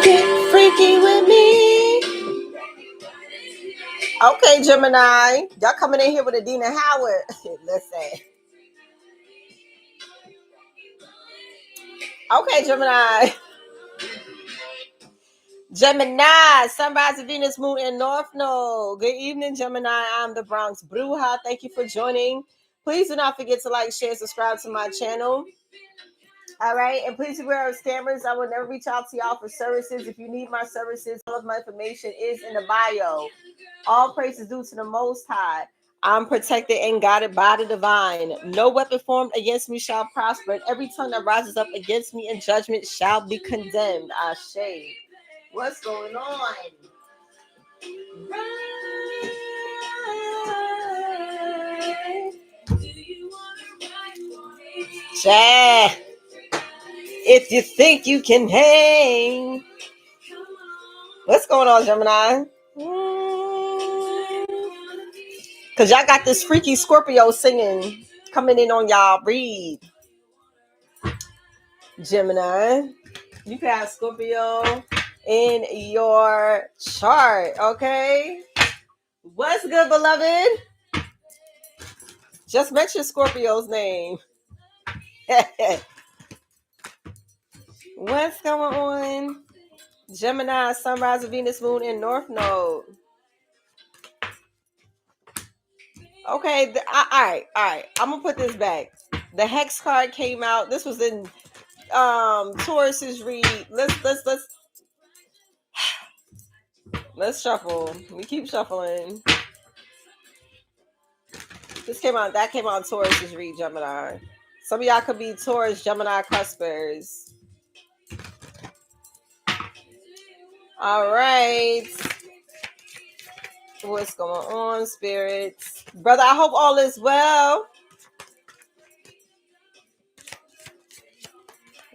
Get freaky with me. Okay, Gemini. Y'all coming in here with Adina Howard. Listen. Okay, Gemini. Gemini, Sunrise, Venus, Moon, and North Node. Good evening, Gemini. I'm the Bronx Bruja. Thank you for joining. Please do not forget to like, share, subscribe to my channel. All right, and please beware of scammers. I will never reach out to y'all for services. If you need my services, all of my information is in the bio. All praise is due to the Most High. I'm protected and guided by the divine. No weapon formed against me shall prosper, and every tongue that rises up against me in judgment shall be condemned. Ashe. What's going on? Yeah. If you think you can hang. What's going on, Gemini? Because y'all got this freaky Scorpio singing coming in on y'all read. Gemini, you can have Scorpio in your chart, okay? What's good, beloved? Just mention Scorpio's name. What's going on? Gemini, Sunrise, Venus, Moon, and North Node. Okay, all right. I'm gonna put this back. The Hex card came out. This was in Taurus's read. Let's shuffle. We keep shuffling. That came out Taurus's read, Gemini. Some of y'all could be Taurus, Gemini cuspers. All right. What's going on, spirits? Brother, I hope all is well.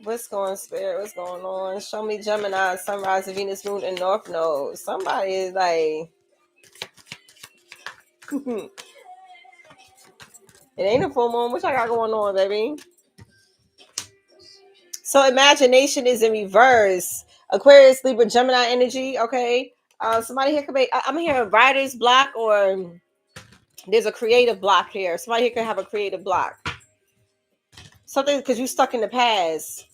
What's going, spirit? What's going on? Show me Gemini, Sunrise, Venus, Moon, and North Node. Somebody is like... It ain't a full moon. What y'all got going on, baby? So imagination is in reverse. Aquarius, Libra, Gemini energy. Okay. Somebody here could be... I'm hearing writer's block, or there's a creative block here. Somebody here could have a creative block. Something because you're stuck in the past.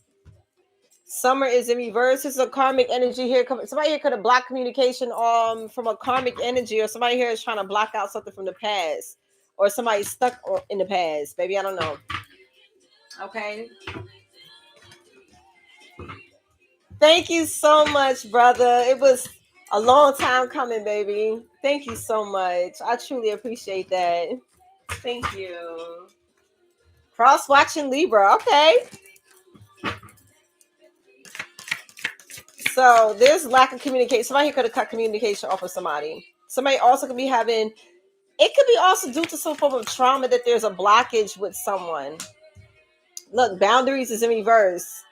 Summer is in reverse. This is a karmic energy here. Somebody here could have blocked communication from a karmic energy, or somebody here is trying to block out something from the past, or somebody stuck in the past. Baby, I don't know. Okay. Thank you so much, brother. It was a long time coming, baby. Thank you so much. I truly appreciate that. Thank you. Cross-watching Libra. Okay. So there's lack of communication. Somebody could have cut communication off with somebody. Somebody also could be having... It could be also due to some form of trauma that there's a blockage with someone. Look, boundaries is in reverse.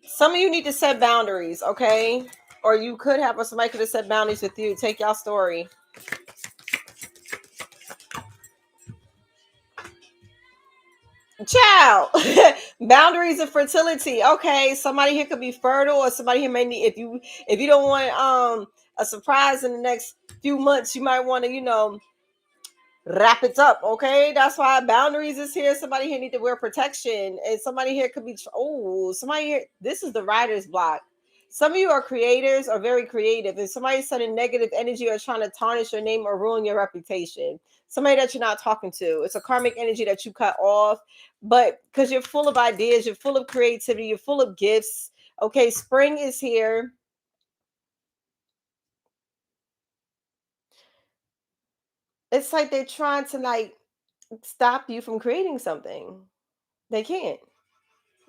Some of you need to set boundaries, okay? Or you could have, or somebody could have set boundaries with you. Take y'all story. Child. Boundaries of fertility. Okay, somebody here could be fertile, or somebody here may need... If you don't want a surprise in the next few months, you might want to, wrap it up. Okay, that's why boundaries is here. Somebody here need to wear protection, and somebody here could be somebody here... This is the writer's block. Some of you are creators, or very creative, and somebody's sending negative energy or trying to tarnish your name or ruin your reputation. Somebody that you're not talking to. It's a karmic energy that you cut off, but because you're full of ideas, you're full of creativity, you're full of gifts. Okay, spring is here. It's like they're trying to stop you from creating something. They can't.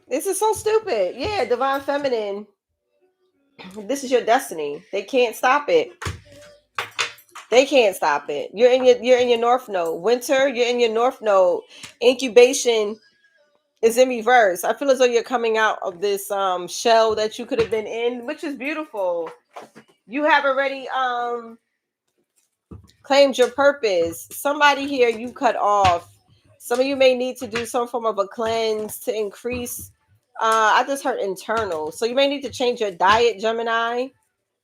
This is so stupid. Yeah, divine feminine. This is your destiny. They can't stop it. They can't stop it. You're in your North Node. Winter, you're in your North Node. Incubation is in reverse. I feel as though you're coming out of this shell that you could have been in, which is beautiful. You have already claimed your purpose. Somebody here you cut off. Some of you may need to do some form of a cleanse to increase I just heard internal. So you may need to change your diet, Gemini.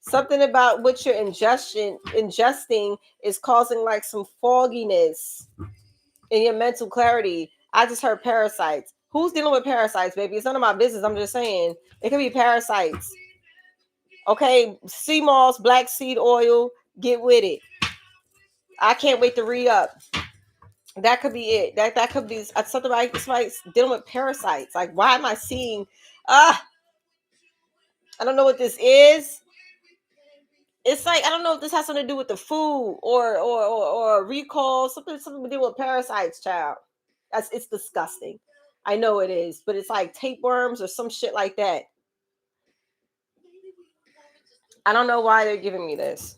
Something about what you're ingesting is causing like some fogginess in your mental clarity. I just heard parasites. Who's dealing with parasites, baby? It's none of my business. I'm just saying. It could be parasites. Okay, sea moss, black seed oil, get with it. I can't wait to re-up. That could be it. That could be something like somebody's dealing with parasites. Like, why am I seeing I don't know what this is. It's like I don't know if this has something to do with the food or recall, something to do with parasites, child. It's disgusting. I know it is, but it's like tapeworms or some shit like that. I don't know why they're giving me this.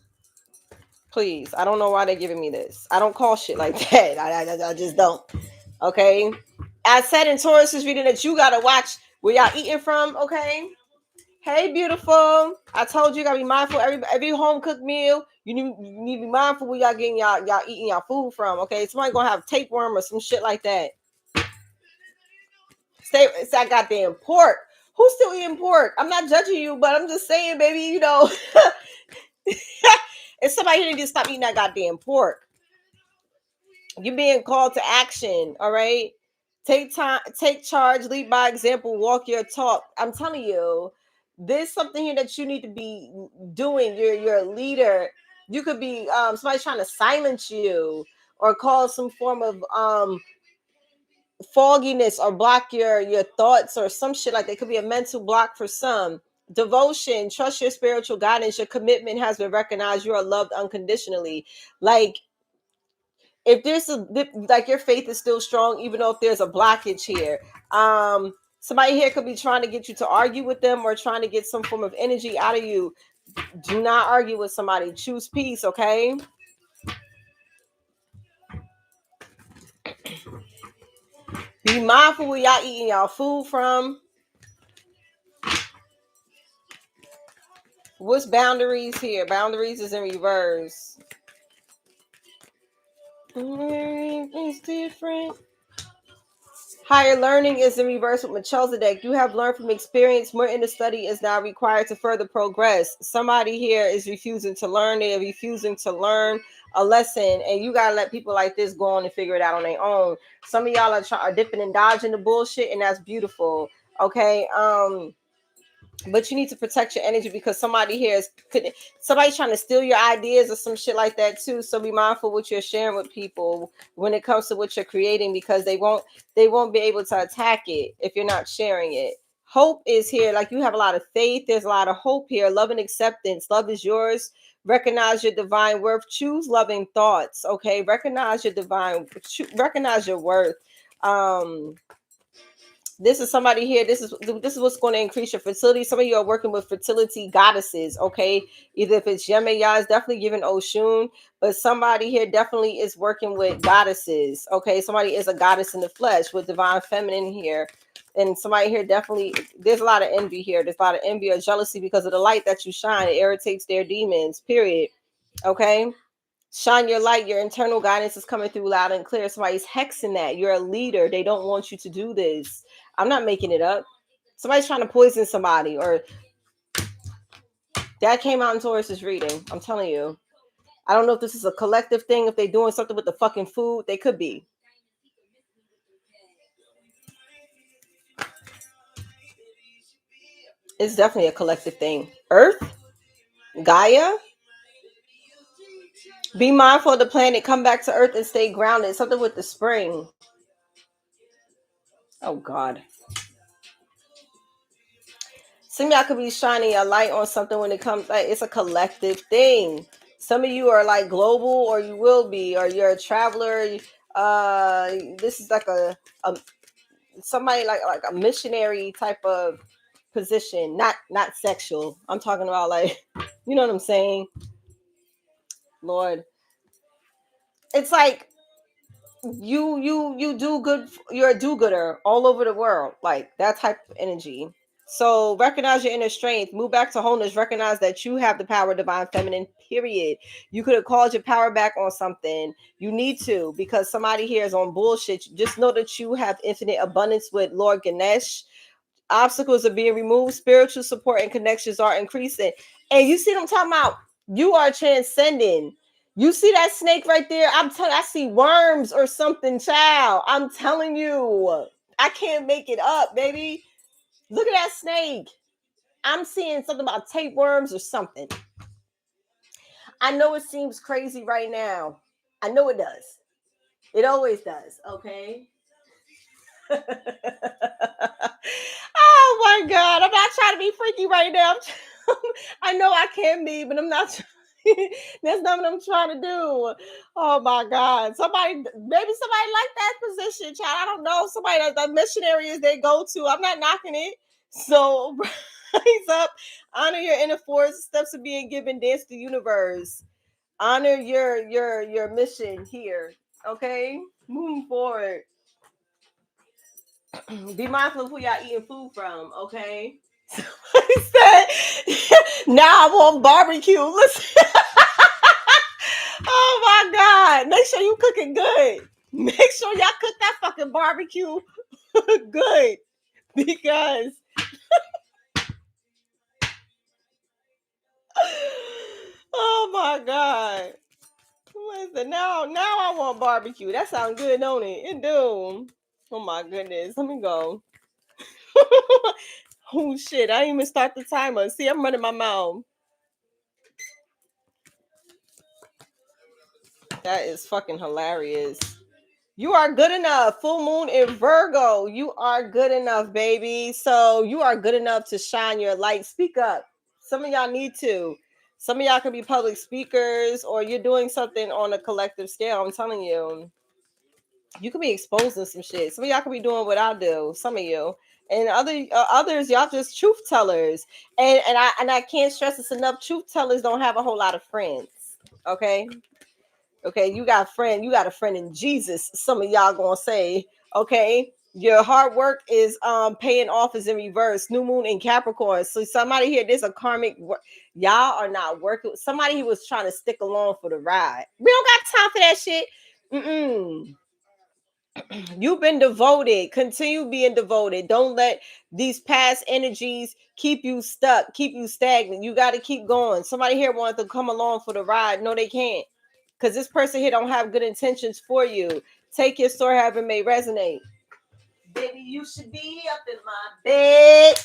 Please, I don't know why they're giving me this. I don't call shit like that. I just don't. Okay. I said in Taurus's reading that you gotta watch where y'all eating from. Okay. Hey, beautiful. I told you, you gotta be mindful. Every home cooked meal, you need to be mindful where y'all getting y'all eating y'all food from. Okay, somebody gonna have tapeworm or some shit like that. It's that goddamn pork. Who's still eating pork? I'm not judging you, but I'm just saying, baby. If somebody here need to stop eating that goddamn pork. You're being called to action. All right. Take time, take charge, lead by example, walk your talk. I'm telling you, there's something here that you need to be doing. You're a leader. You could be somebody trying to silence you or cause some form of fogginess or block your thoughts or some shit like that. Could be a mental block for some. Devotion, trust your spiritual guidance. Your commitment has been recognized. You are loved unconditionally. Like if there's like your faith is still strong, even though if there's a blockage here. Somebody here could be trying to get you to argue with them or trying to get some form of energy out of you. Do not argue with somebody. Choose peace, okay? Be mindful where y'all eating y'all food from. What's boundaries here? Boundaries is in reverse. Everything's different. Higher learning is in reverse with Melchizedek. You have learned from experience. More in the study is now required to further progress. Somebody here is refusing to learn. They're refusing to learn a lesson, and you gotta let people like this go on and figure it out on their own. Some of y'all are dipping and dodging the bullshit, and that's beautiful. Okay. But you need to protect your energy because somebody here somebody's trying to steal your ideas or some shit like that too. So be mindful what you're sharing with people when it comes to what you're creating because they won't be able to attack it if you're not sharing it. Hope is here. Like you have a lot of faith. There's a lot of hope here. Love and acceptance. Love is yours. Recognize your divine worth. Choose loving thoughts. Okay. Recognize recognize your worth. This is somebody here. This is what's going to increase your fertility. Some of you are working with fertility goddesses. Okay, either if it's Gemini, it's definitely giving Oshun, but somebody here definitely is working with goddesses. Okay, somebody is a goddess in the flesh with divine feminine here, and somebody here definitely. There's a lot of envy here. There's a lot of envy or jealousy because of the light that you shine. It irritates their demons. Period. Okay. Shine your light. Your internal guidance is coming through loud and clear. Somebody's hexing that. You're a leader. They don't want you to do this. I'm not making it up. Somebody's trying to poison somebody, or that came out in Taurus's reading. I'm telling you. I don't know if this is a collective thing. If they're doing something with the fucking food, they could be. It's definitely a collective thing. Earth, Gaia. Be mindful of the planet. Come back to Earth and stay grounded. Something with the spring. Oh God. Some of y'all could be shining a light on something when it comes, like it's a collective thing. Some of you are like global, or you will be, or you're a traveler. This is like a somebody like a missionary type of position, not sexual. I'm talking about like, you know what I'm saying, Lord. It's like you do good. You're a do-gooder all over the world, like that type of energy. So recognize your inner strength, move back to wholeness, recognize that you have the power of divine feminine, period. You could have called your power back on something. You need to, because somebody here is on bullshit. Just know that you have infinite abundance with Lord Ganesh. Obstacles are being removed. Spiritual support and connections are increasing. And you see what I'm talking about? You are transcending. You see that snake right there? I'm telling I see worms or something, child. I'm telling you. I can't make it up, baby. Look at that snake. I'm seeing something about tapeworms or something. I know it seems crazy right now. I know it does. It always does, okay? Oh my God. I'm not trying to be freaky right now. I know I can be, but I'm not. That's not what I'm trying to do. Oh my God. Somebody, maybe somebody like that position, child. I don't know. Somebody that the missionary is they go to. I'm not knocking it. So rise up, honor your inner force, steps of being given, dance the universe. Honor your mission here. Okay? Moving forward. Be mindful of who y'all eating food from, okay? Somebody said, now I want barbecue. Listen. Oh my God. Make sure you cook it good. Make sure y'all cook that fucking barbecue good. Because oh my God. Listen, now I want barbecue. That sounds good, don't it? It do. Oh my goodness. Let me go. Oh shit. I didn't even start the timer. See, I'm running my mouth. That is fucking hilarious. You are good enough. Full moon in Virgo. You are good enough, baby. So you are good enough to shine your light. Speak up. Some of y'all need to. Some of y'all can be public speakers or you're doing something on a collective scale. I'm telling you. You could be exposing some shit. Some of y'all could be doing what I do. Some of you. And others, y'all just truth tellers. And I can't stress this enough. Truth tellers don't have a whole lot of friends. Okay. Okay, you got a friend in Jesus. Some of y'all gonna say, okay, your hard work is paying off is in reverse. New moon in Capricorn. So somebody here, there's a karmic. Y'all are not working. Somebody who was trying to stick along for the ride. We don't got time for that shit. Mm-mm. You've been devoted. Continue being devoted. Don't let these past energies keep you stuck, keep you stagnant. You got to keep going. Somebody here wanted to come along for the ride. No, they can't. Because this person here don't have good intentions for you. Take your story however it may resonate. Baby, you should be up in my bed.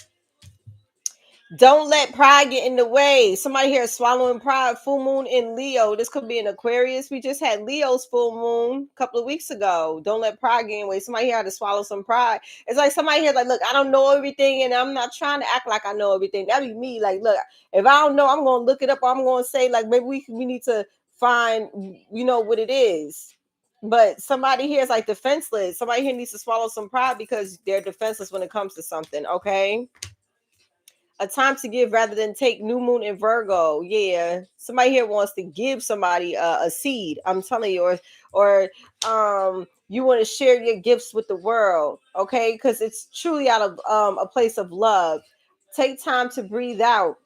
Don't let pride get in the way. Somebody here is swallowing pride. Full moon in Leo. This could be an Aquarius. We just had Leo's full moon a couple of weeks ago. Don't let pride get in the way. Somebody here had to swallow some pride. It's like somebody here like, look, I don't know everything and I'm not trying to act like I know everything. That'd be me. Like, look, if I don't know, I'm going to look it up or I'm going to say like, maybe we need to find, what it is. But somebody here is like defenseless. Somebody here needs to swallow some pride because they're defenseless when it comes to something. Okay. A time to give rather than take. New moon in Virgo. Yeah, somebody here wants to give somebody a seed. I'm telling you, or you want to share your gifts with the world. Okay, because it's truly out of a place of love. Take time to breathe out.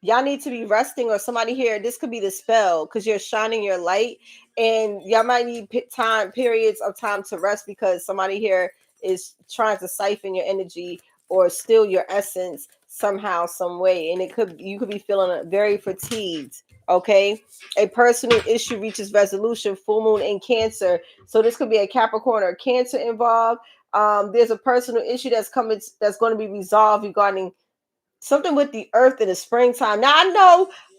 Y'all need to be resting, or somebody here, this could be the spell because you're shining your light and y'all might need periods of time to rest because somebody here is trying to siphon your energy or steal your essence somehow, some way. And you could be feeling very fatigued. Okay, a personal issue reaches resolution. Full moon in Cancer, so this could be a Capricorn or Cancer involved. There's a personal issue that's going to be resolved regarding something with the earth in the springtime. Now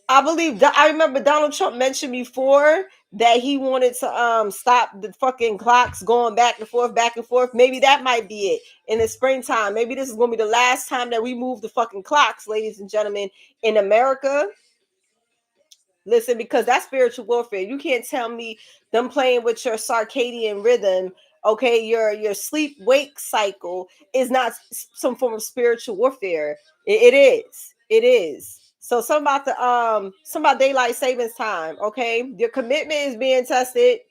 I remember Donald Trump mentioned before that he wanted to stop the fucking clocks going back and forth, back and forth. Maybe that might be it in the springtime. Maybe this is gonna be the last time that we move the fucking clocks, ladies and gentlemen, in America. Listen, because that's spiritual warfare. You can't tell me them playing with your circadian rhythm. Okay, your sleep wake cycle is not some form of spiritual warfare. It is. It is. So some about daylight savings time. Okay, your commitment is being tested.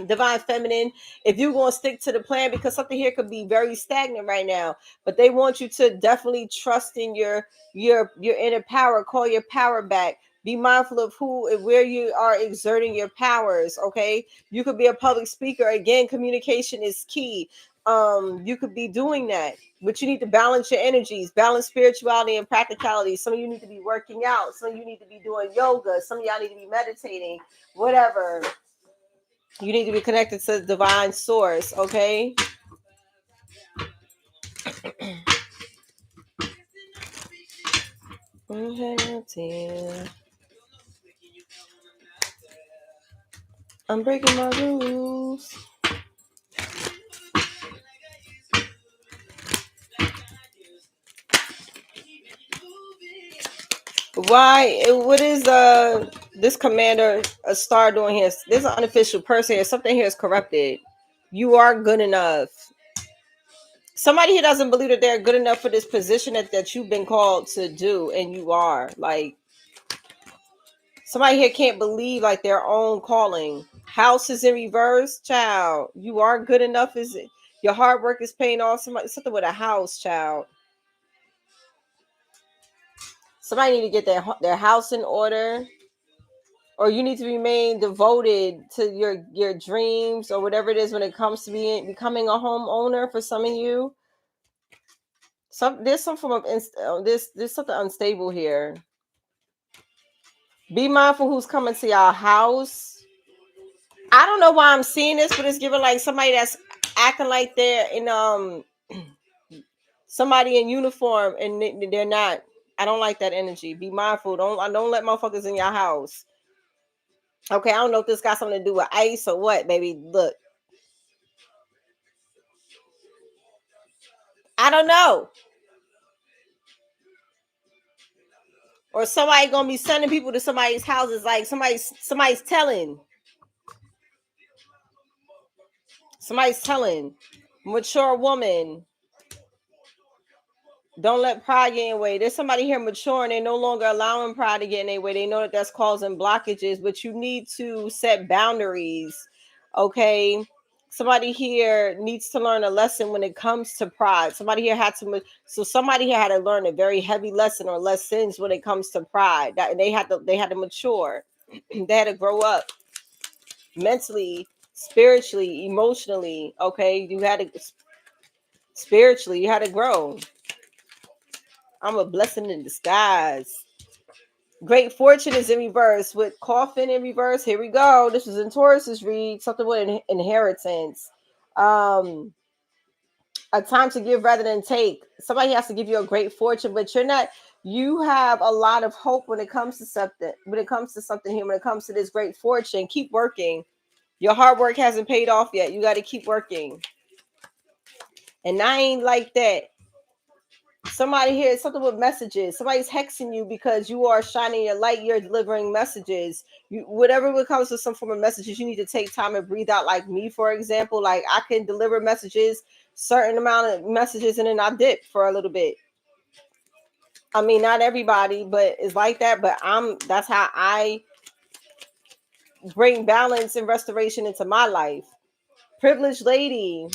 Divine feminine, if you're going to stick to the plan, because something here could be very stagnant right now, but they want you to definitely trust in your inner power. Call your power back. Be mindful of who and where you are exerting your powers. Okay, you could be a public speaker. Again, communication is key. you could be doing that, but you need to balance your energies, balance spirituality and practicality. Some of you need to be working out, some of you need to be doing yoga, some of y'all need to be meditating, whatever. You need to be connected to the divine source, okay? I'm breaking my rules. Why? What is this commander a star doing here? This is an unofficial person here. Something here is corrupted. You are good enough. Somebody here doesn't believe that they're good enough for this position that you've been called to do, and you are. Like, somebody here can't believe like their own calling. House is in reverse, child. You are good enough. Is it? Your hard work is paying off. Something with a house, child. Somebody need to get their house in order, or you need to remain devoted to your dreams or whatever it is when it comes to becoming a homeowner. For some of you, there's some form of there's something unstable here. Be mindful who's coming to your house. I don't know why I'm seeing this, but it's giving like somebody that's acting like they're in somebody in uniform and they're not. I don't like that energy. Be mindful. Don't let motherfuckers in your house. Okay, I don't know if this got something to do with ice or what, baby. Look. I don't know. Or somebody gonna be sending people to somebody's houses, like somebody's telling. Somebody's telling. Mature woman. Don't let pride get in the way. There's somebody here mature and they're no longer allowing pride to get in their way. They know that that's causing blockages, but you need to set boundaries. Okay. Somebody here needs to learn a lesson when it comes to pride. Somebody here had to learn a very heavy lesson or lessons when it comes to pride. That they had to mature. They had to grow up mentally, spiritually, emotionally. Okay. You had to spiritually, you had to grow. I'm a blessing in disguise. Great fortune is in reverse with coffin in reverse. Here we go. This is in Taurus's read. Something with inheritance. A time to give rather than take. Somebody has to give you a great fortune, but you're not. You have a lot of hope when it comes to something. When it comes to something here, when it comes to this great fortune, keep working. Your hard work hasn't paid off yet. You got to keep working. And I ain't like that. Somebody here, something with messages. Somebody's hexing you because you are shining your light. You're delivering messages. Whatever it comes to some form of messages, you need to take time and breathe out. Like me, for example, like I can deliver messages, certain amount of messages, and then I dip for a little bit. I mean, not everybody, but it's like that. But that's how I bring balance and restoration into my life. Privileged lady.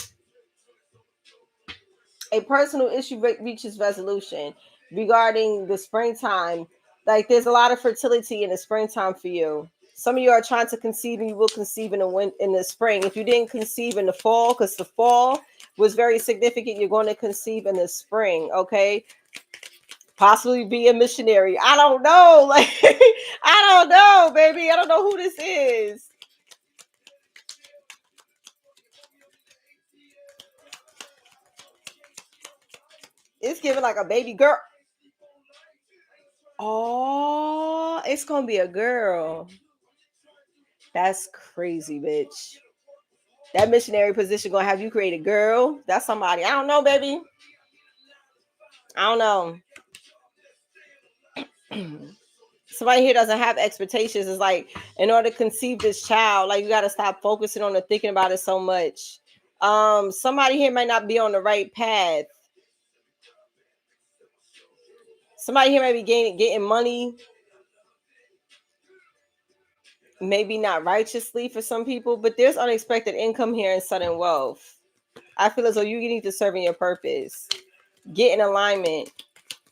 A personal issue reaches resolution regarding the springtime. Like there's a lot of fertility in the springtime for you. Some of you are trying to conceive and you will conceive in the spring. If you didn't conceive in the fall, because the fall was very significant, you're going to conceive in the spring, okay? Possibly be a missionary. I don't know. Like I don't know, baby. I don't know who this is. It's giving like a baby girl. Oh, it's gonna be a girl. That's crazy, bitch. That missionary position gonna have you create a girl. That's somebody. I don't know, baby. I don't know. Somebody here doesn't have expectations. It's like in order to conceive this child, like you gotta stop focusing on it, thinking about it so much. Somebody here might not be on the right path. Somebody here might be getting money, maybe not righteously for some people, but there's unexpected income here and sudden wealth. I feel as though you need to serve in your purpose. Get in alignment.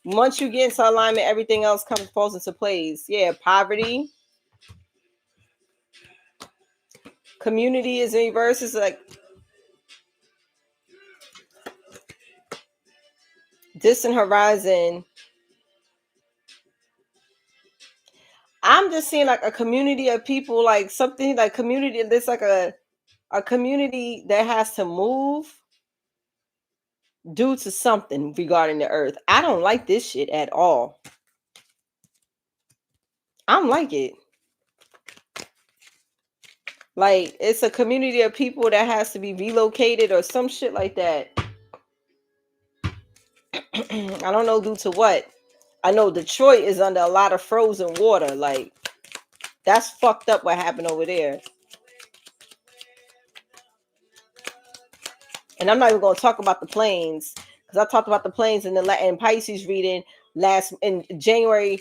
Once you get into alignment, everything else falls into place. Yeah, poverty. Community is in reverse. It's like Distant horizon. I'm just seeing like a community of people, like something like community. There's like a community that has to move due to something regarding the earth. I don't like this shit at all. I don't like it. Like it's a community of people that has to be relocated or some shit like that. I don't know due to what. I know Detroit is under a lot of frozen water. Like that's fucked up what happened over there. And I'm not even going to talk about the planes because I talked about the planes in the in Pisces reading in January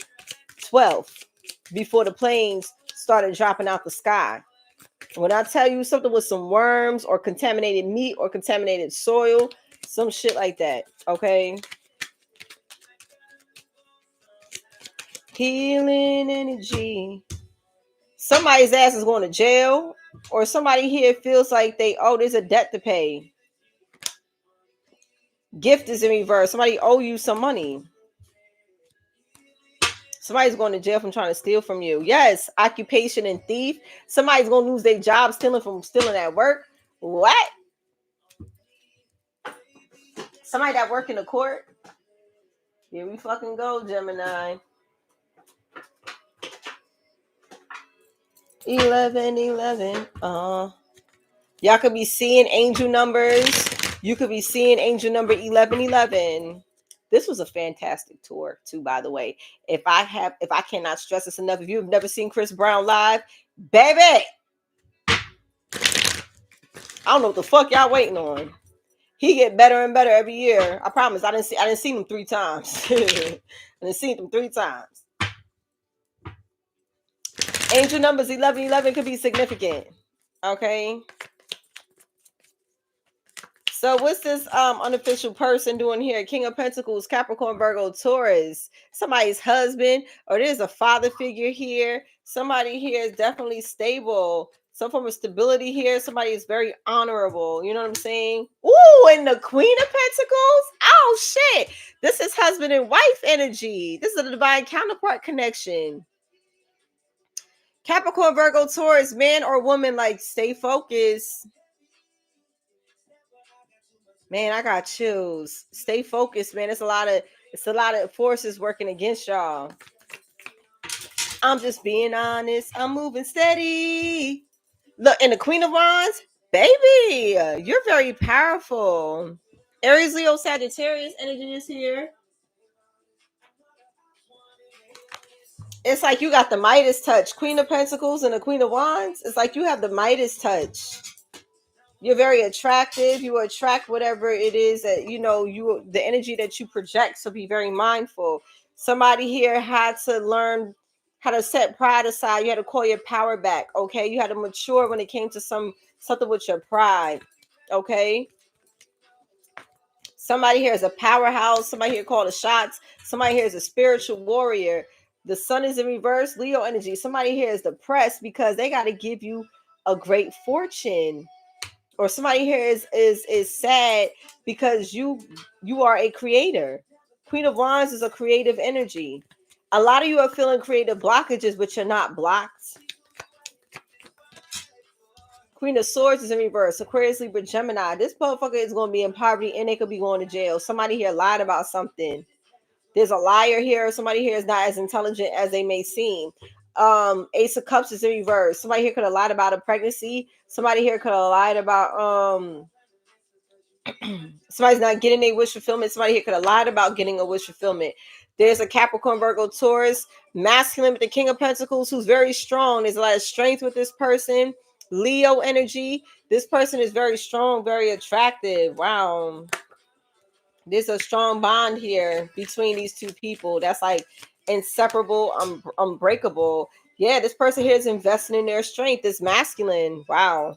12th before the planes started dropping out the sky. When I tell you something with some worms or contaminated meat or contaminated soil, some shit like that, okay? Healing energy. Somebody's ass is going to jail, or somebody here feels like there's a debt to pay. Gift is in reverse. Somebody owe you some money. Somebody's going to jail from trying to steal from you. Yes, occupation and thief. Somebody's going to lose their job stealing at work. What? Somebody that work in the court. Here we fucking go, Gemini. 1111. Y'all could be seeing angel numbers. You could be seeing angel number 1111. This was a fantastic tour, too, by the way. If I cannot stress this enough, if you've never seen Chris Brown live, baby, I don't know what the fuck y'all waiting on. He get better and better every year. I promise. I didn't see him 3 times. I didn't see him 3 times. Angel numbers 1111 could be significant. Okay. So what's this unofficial person doing here? King of Pentacles, Capricorn, Virgo, Taurus. Somebody's husband, or there's a father figure here. Somebody here is definitely stable. Some form of stability here. Somebody is very honorable. You know what I'm saying? Ooh, and the Queen of Pentacles. Oh shit. This is husband and wife energy. This is a divine counterpart connection. Capricorn, Virgo, Taurus, man or woman, like stay focused. Man, I got chills. Stay focused, man. It's a lot of forces working against y'all. I'm just being honest. I'm moving steady. Look, and the Queen of Wands, baby, you're very powerful. Aries, Leo, Sagittarius energy is here. It's like you got the Midas touch. Queen of Pentacles and the Queen of Wands. It's like you have the Midas touch. You're very attractive. You attract whatever it is that the energy that you project. So be very mindful. Somebody here had to learn how to set pride aside. You had to call your power back. Okay, you had to mature when it came to something with your pride. Okay. Somebody here is a powerhouse. Somebody here called the shots. Somebody here is a spiritual warrior. The sun is in reverse. Leo energy. Somebody here is depressed because they got to give you a great fortune. Or somebody here is sad because you are a creator. Queen of Wands is a creative energy. A lot of you are feeling creative blockages, but you're not blocked. Queen of Swords is in reverse. Aquarius, Libra, Gemini. This motherfucker is going to be in poverty and they could be going to jail. Somebody here lied about something. There's a liar here. Somebody here is not as intelligent as they may seem. Ace of Cups is in reverse. Somebody here could have lied about a pregnancy. Somebody here could have lied about somebody's not getting a wish fulfillment. Somebody here could have lied about getting a wish fulfillment. There's a Capricorn, Virgo, Taurus, masculine with the King of Pentacles, who's very strong. There's a lot of strength with this person. Leo energy. This person is very strong, very attractive. Wow. There's a strong bond here between these two people that's like inseparable, unbreakable. Yeah, this person here is investing in their strength. It's masculine. Wow.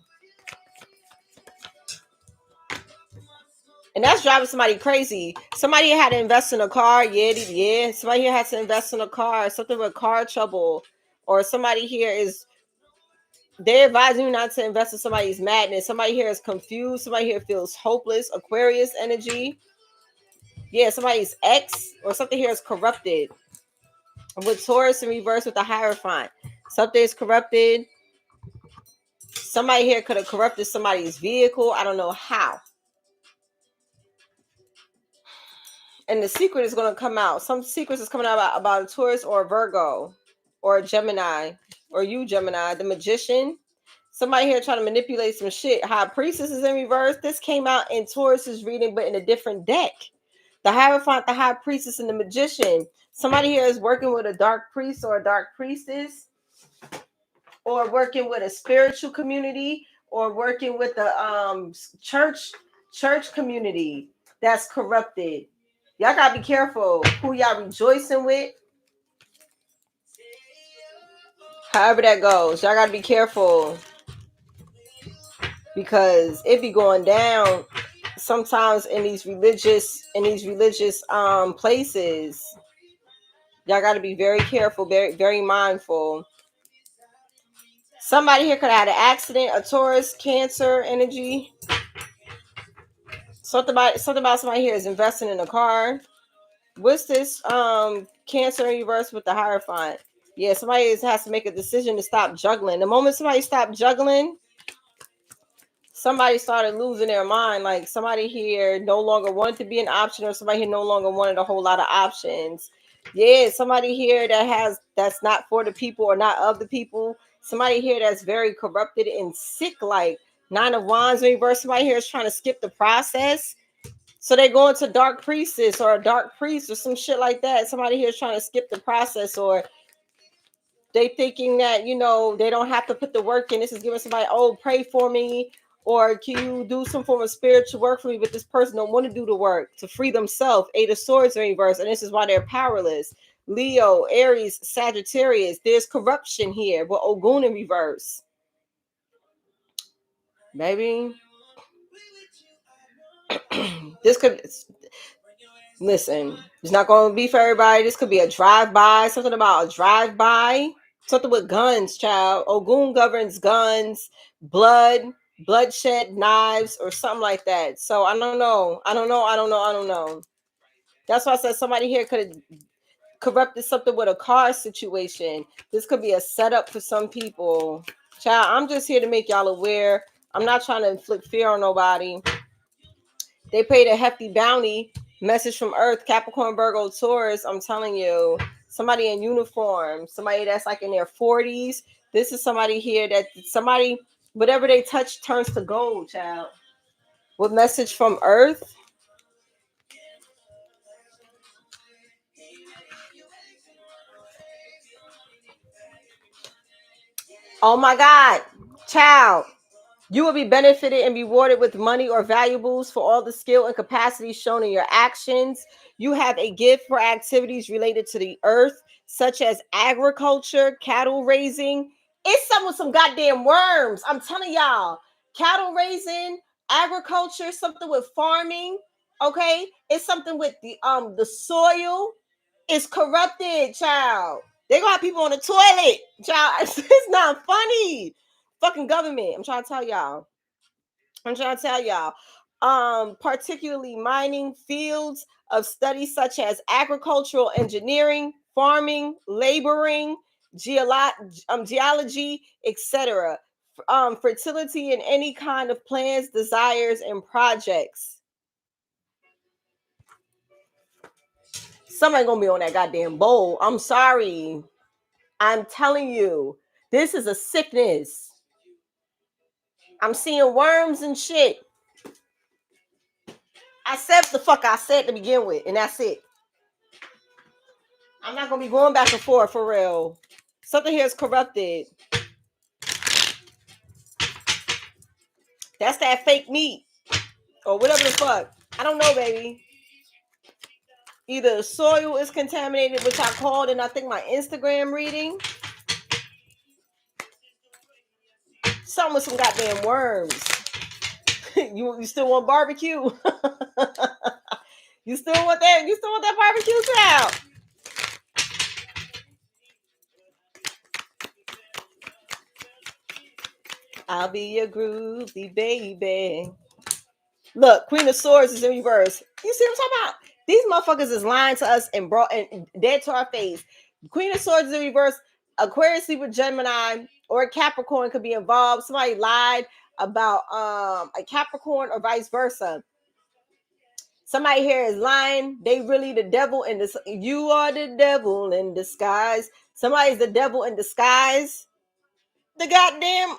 And that's driving somebody crazy. Somebody had to invest in a car. Yeah. Somebody here has to invest in a car. Something with car trouble. Or somebody here they're advising you not to invest in somebody's madness. Somebody here is confused. Somebody here feels hopeless. Aquarius energy. Yeah, somebody's ex or something here is corrupted. With Taurus in reverse with the Hierophant. Something is corrupted. Somebody here could have corrupted somebody's vehicle. I don't know how. And the secret is going to come out. Some secrets is coming out about a Taurus or a Virgo or a Gemini or you, Gemini, the Magician. Somebody here trying to manipulate some shit. High Priestess is in reverse. This came out in Taurus's reading, but in a different deck. The Hierophant, the High Priestess, and the Magician. Somebody here is working with a dark priest or a dark priestess, or working with a spiritual community, or working with the church community that's corrupted. Y'all gotta be careful who y'all rejoicing with. However that goes, y'all gotta be careful because it be going down sometimes in these religious places. Y'all gotta be very careful, very very mindful. Somebody here could have had an accident, a Taurus, Cancer energy. Something about somebody here is investing in a car. What's this Cancer in reverse with the Hierophant? Yeah, somebody has to make a decision to stop juggling. The moment somebody stopped juggling, somebody started losing their mind. Like somebody here no longer wanted to be an option, or somebody here no longer wanted a whole lot of options. Yeah, somebody here that's not for the people or not of the people. Somebody here that's very corrupted and sick, like Nine of Wands in reverse. Somebody here is trying to skip the process. So they go into dark priestess or a dark priest or some shit like that. Somebody here is trying to skip the process, or they thinking that, they don't have to put the work in. This is giving somebody, oh, pray for me, or can you do some form of spiritual work for me? But this person don't want to do the work to free themselves. Eight of Swords in reverse, and this is why they're powerless. Leo, Aries, Sagittarius. There's corruption here with Ogun in reverse. Maybe this could... Listen, it's not going to be for everybody. This could be a drive-by, something about a drive-by, something with guns, child. Ogun governs guns, bloodshed, knives, or something like that. So I don't know. That's why I said somebody here could have corrupted something with a car situation. This could be a setup for some people. Child, I'm just here to make y'all aware. I'm not trying to inflict fear on nobody. They paid a hefty bounty. Message from Earth, Capricorn, Virgo, Taurus. I'm telling you, somebody in uniform, somebody that's like in their 40s. This is somebody here that somebody, whatever they touch turns to gold, child. What message from Earth? Oh my God, child. You will be benefited and rewarded with money or valuables for all the skill and capacity shown in your actions. You have a gift for activities related to the earth, such as agriculture, cattle raising. It's something with some goddamn worms. I'm telling y'all. Cattle raising, agriculture, something with farming. Okay? It's something with the soil is corrupted, child. They gonna have people on the toilet, child. It's not funny. Fucking government. I'm trying to tell y'all. Particularly mining, fields of study such as agricultural engineering, farming, laboring, geology, etc. Fertility in any kind of plans, desires, and projects. Somebody gonna be on that goddamn bowl. I'm sorry. I'm telling you, this is a sickness. I'm seeing worms and shit. I said the fuck I said to begin with, and that's it. I'm not gonna be going back and forth for real. Something here is corrupted. That's that fake meat or whatever the fuck. I don't know, baby. Either the soil is contaminated, which I called in I think my Instagram reading. Something with some goddamn worms. You still want barbecue? You still want that? You still want that barbecue, child? I'll be your groovy baby. Look, Queen of Swords is in reverse. You see what I'm talking about? These motherfuckers is lying to us and brought and dead to our face. Queen of Swords in reverse. Aquarius, Libra, Gemini, or a Capricorn could be involved. Somebody lied about a Capricorn or vice versa. Somebody here is lying. They really the devil in this. You are the devil in disguise. Somebody's the devil in disguise. The goddamn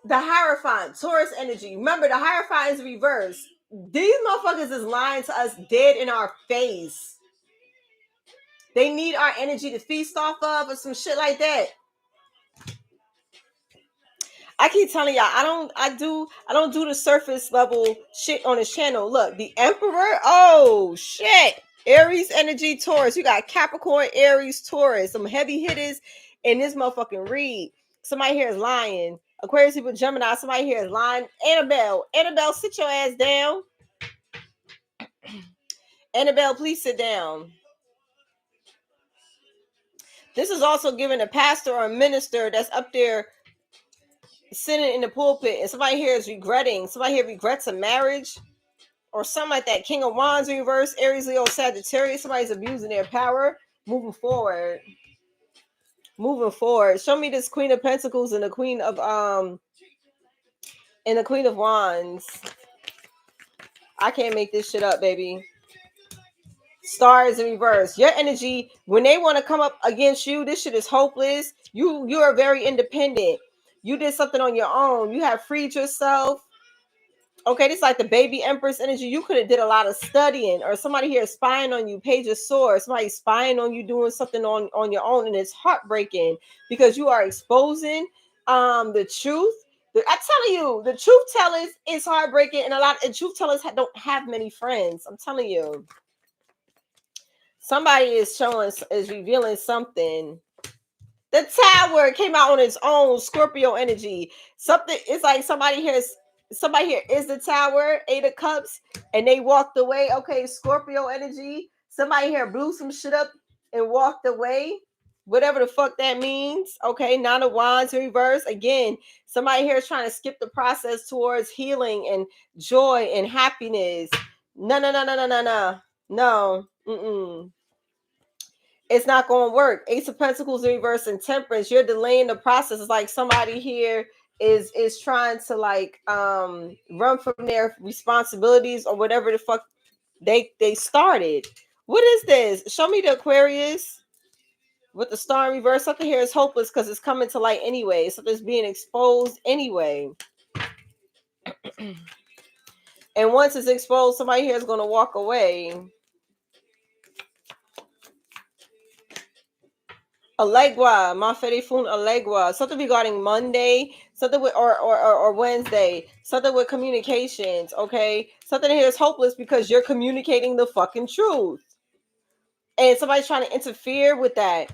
the Hierophant, Taurus energy. Remember, the Hierophant is reversed. These motherfuckers is lying to us dead in our face. They need our energy to feast off of or some shit like that. I keep telling y'all, I don't do the surface level shit on this channel. Look, the Emperor, oh shit. Aries energy, Taurus. You got Capricorn, Aries, Taurus. Some heavy hitters in this motherfucking read. Somebody here is lying. Aquarius, people, Gemini. Somebody here is lying. Annabelle, sit your ass down. Annabelle, please sit down. This is also giving a pastor or a minister that's up there sitting in the pulpit, and somebody here is regretting. Somebody here regrets a marriage or something like that. King of Wands in reverse, Aries, Leo, Sagittarius. Somebody's abusing their power. Moving forward. Show me this Queen of Pentacles and the Queen of Wands. I can't make this shit up, baby. Stars in reverse. Your energy, when they want to come up against you, this shit is hopeless. You are very independent. You did something on your own. You have freed yourself. Okay, this is like the baby empress energy. You could have did a lot of studying, or somebody here spying on you, Page of Swords, somebody spying on you, doing something on your own, and it's heartbreaking because you are exposing the truth. I'm telling you, the truth tellers is heartbreaking, and a lot of truth tellers don't have many friends. I'm telling you. Somebody is revealing something. The Tower came out on its own, Scorpio energy. Something, it's like somebody here is the Tower, 8 of Cups, and they walked away. Okay, Scorpio energy. Somebody here blew some shit up and walked away. Whatever the fuck that means. Okay, 9 of Wands in reverse. Again, somebody here is trying to skip the process towards healing and joy and happiness. No. No. It's not going to work. Ace of Pentacles in reverse and Temperance. You're delaying the process. It's like somebody here is trying to like run from their responsibilities or whatever the fuck they started. What is this? Show me the Aquarius with the star in reverse. Something here is hopeless because it's coming to light anyway. Something's being exposed anyway. And once it's exposed, somebody here is going to walk away. Allegua, Mafede Fun Allegua. Something regarding Monday, something with or Wednesday, something with communications, okay? Something here is hopeless because you're communicating the fucking truth. And somebody's trying to interfere with that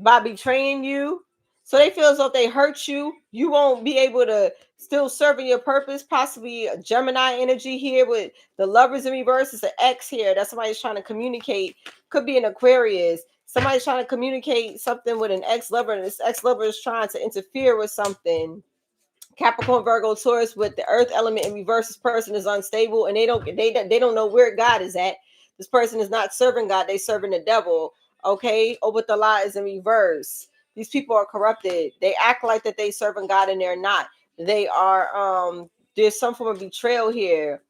by betraying you. So they feel as though if they hurt you, you won't be able to still serve in your purpose. Possibly a Gemini energy here with the Lovers in reverse. It's an X here. That's somebody's trying to communicate. Could be an Aquarius. Somebody's trying to communicate something with an ex-lover, and this ex-lover is trying to interfere with something. Capricorn, Virgo, Taurus with the earth element in reverse. This person is unstable, and they don't know where God is at. This person is not serving God. They serving the devil. Okay, Obatala is in reverse. These people are corrupted. They act like that they serving God, and they're not. They are there's some form of betrayal here.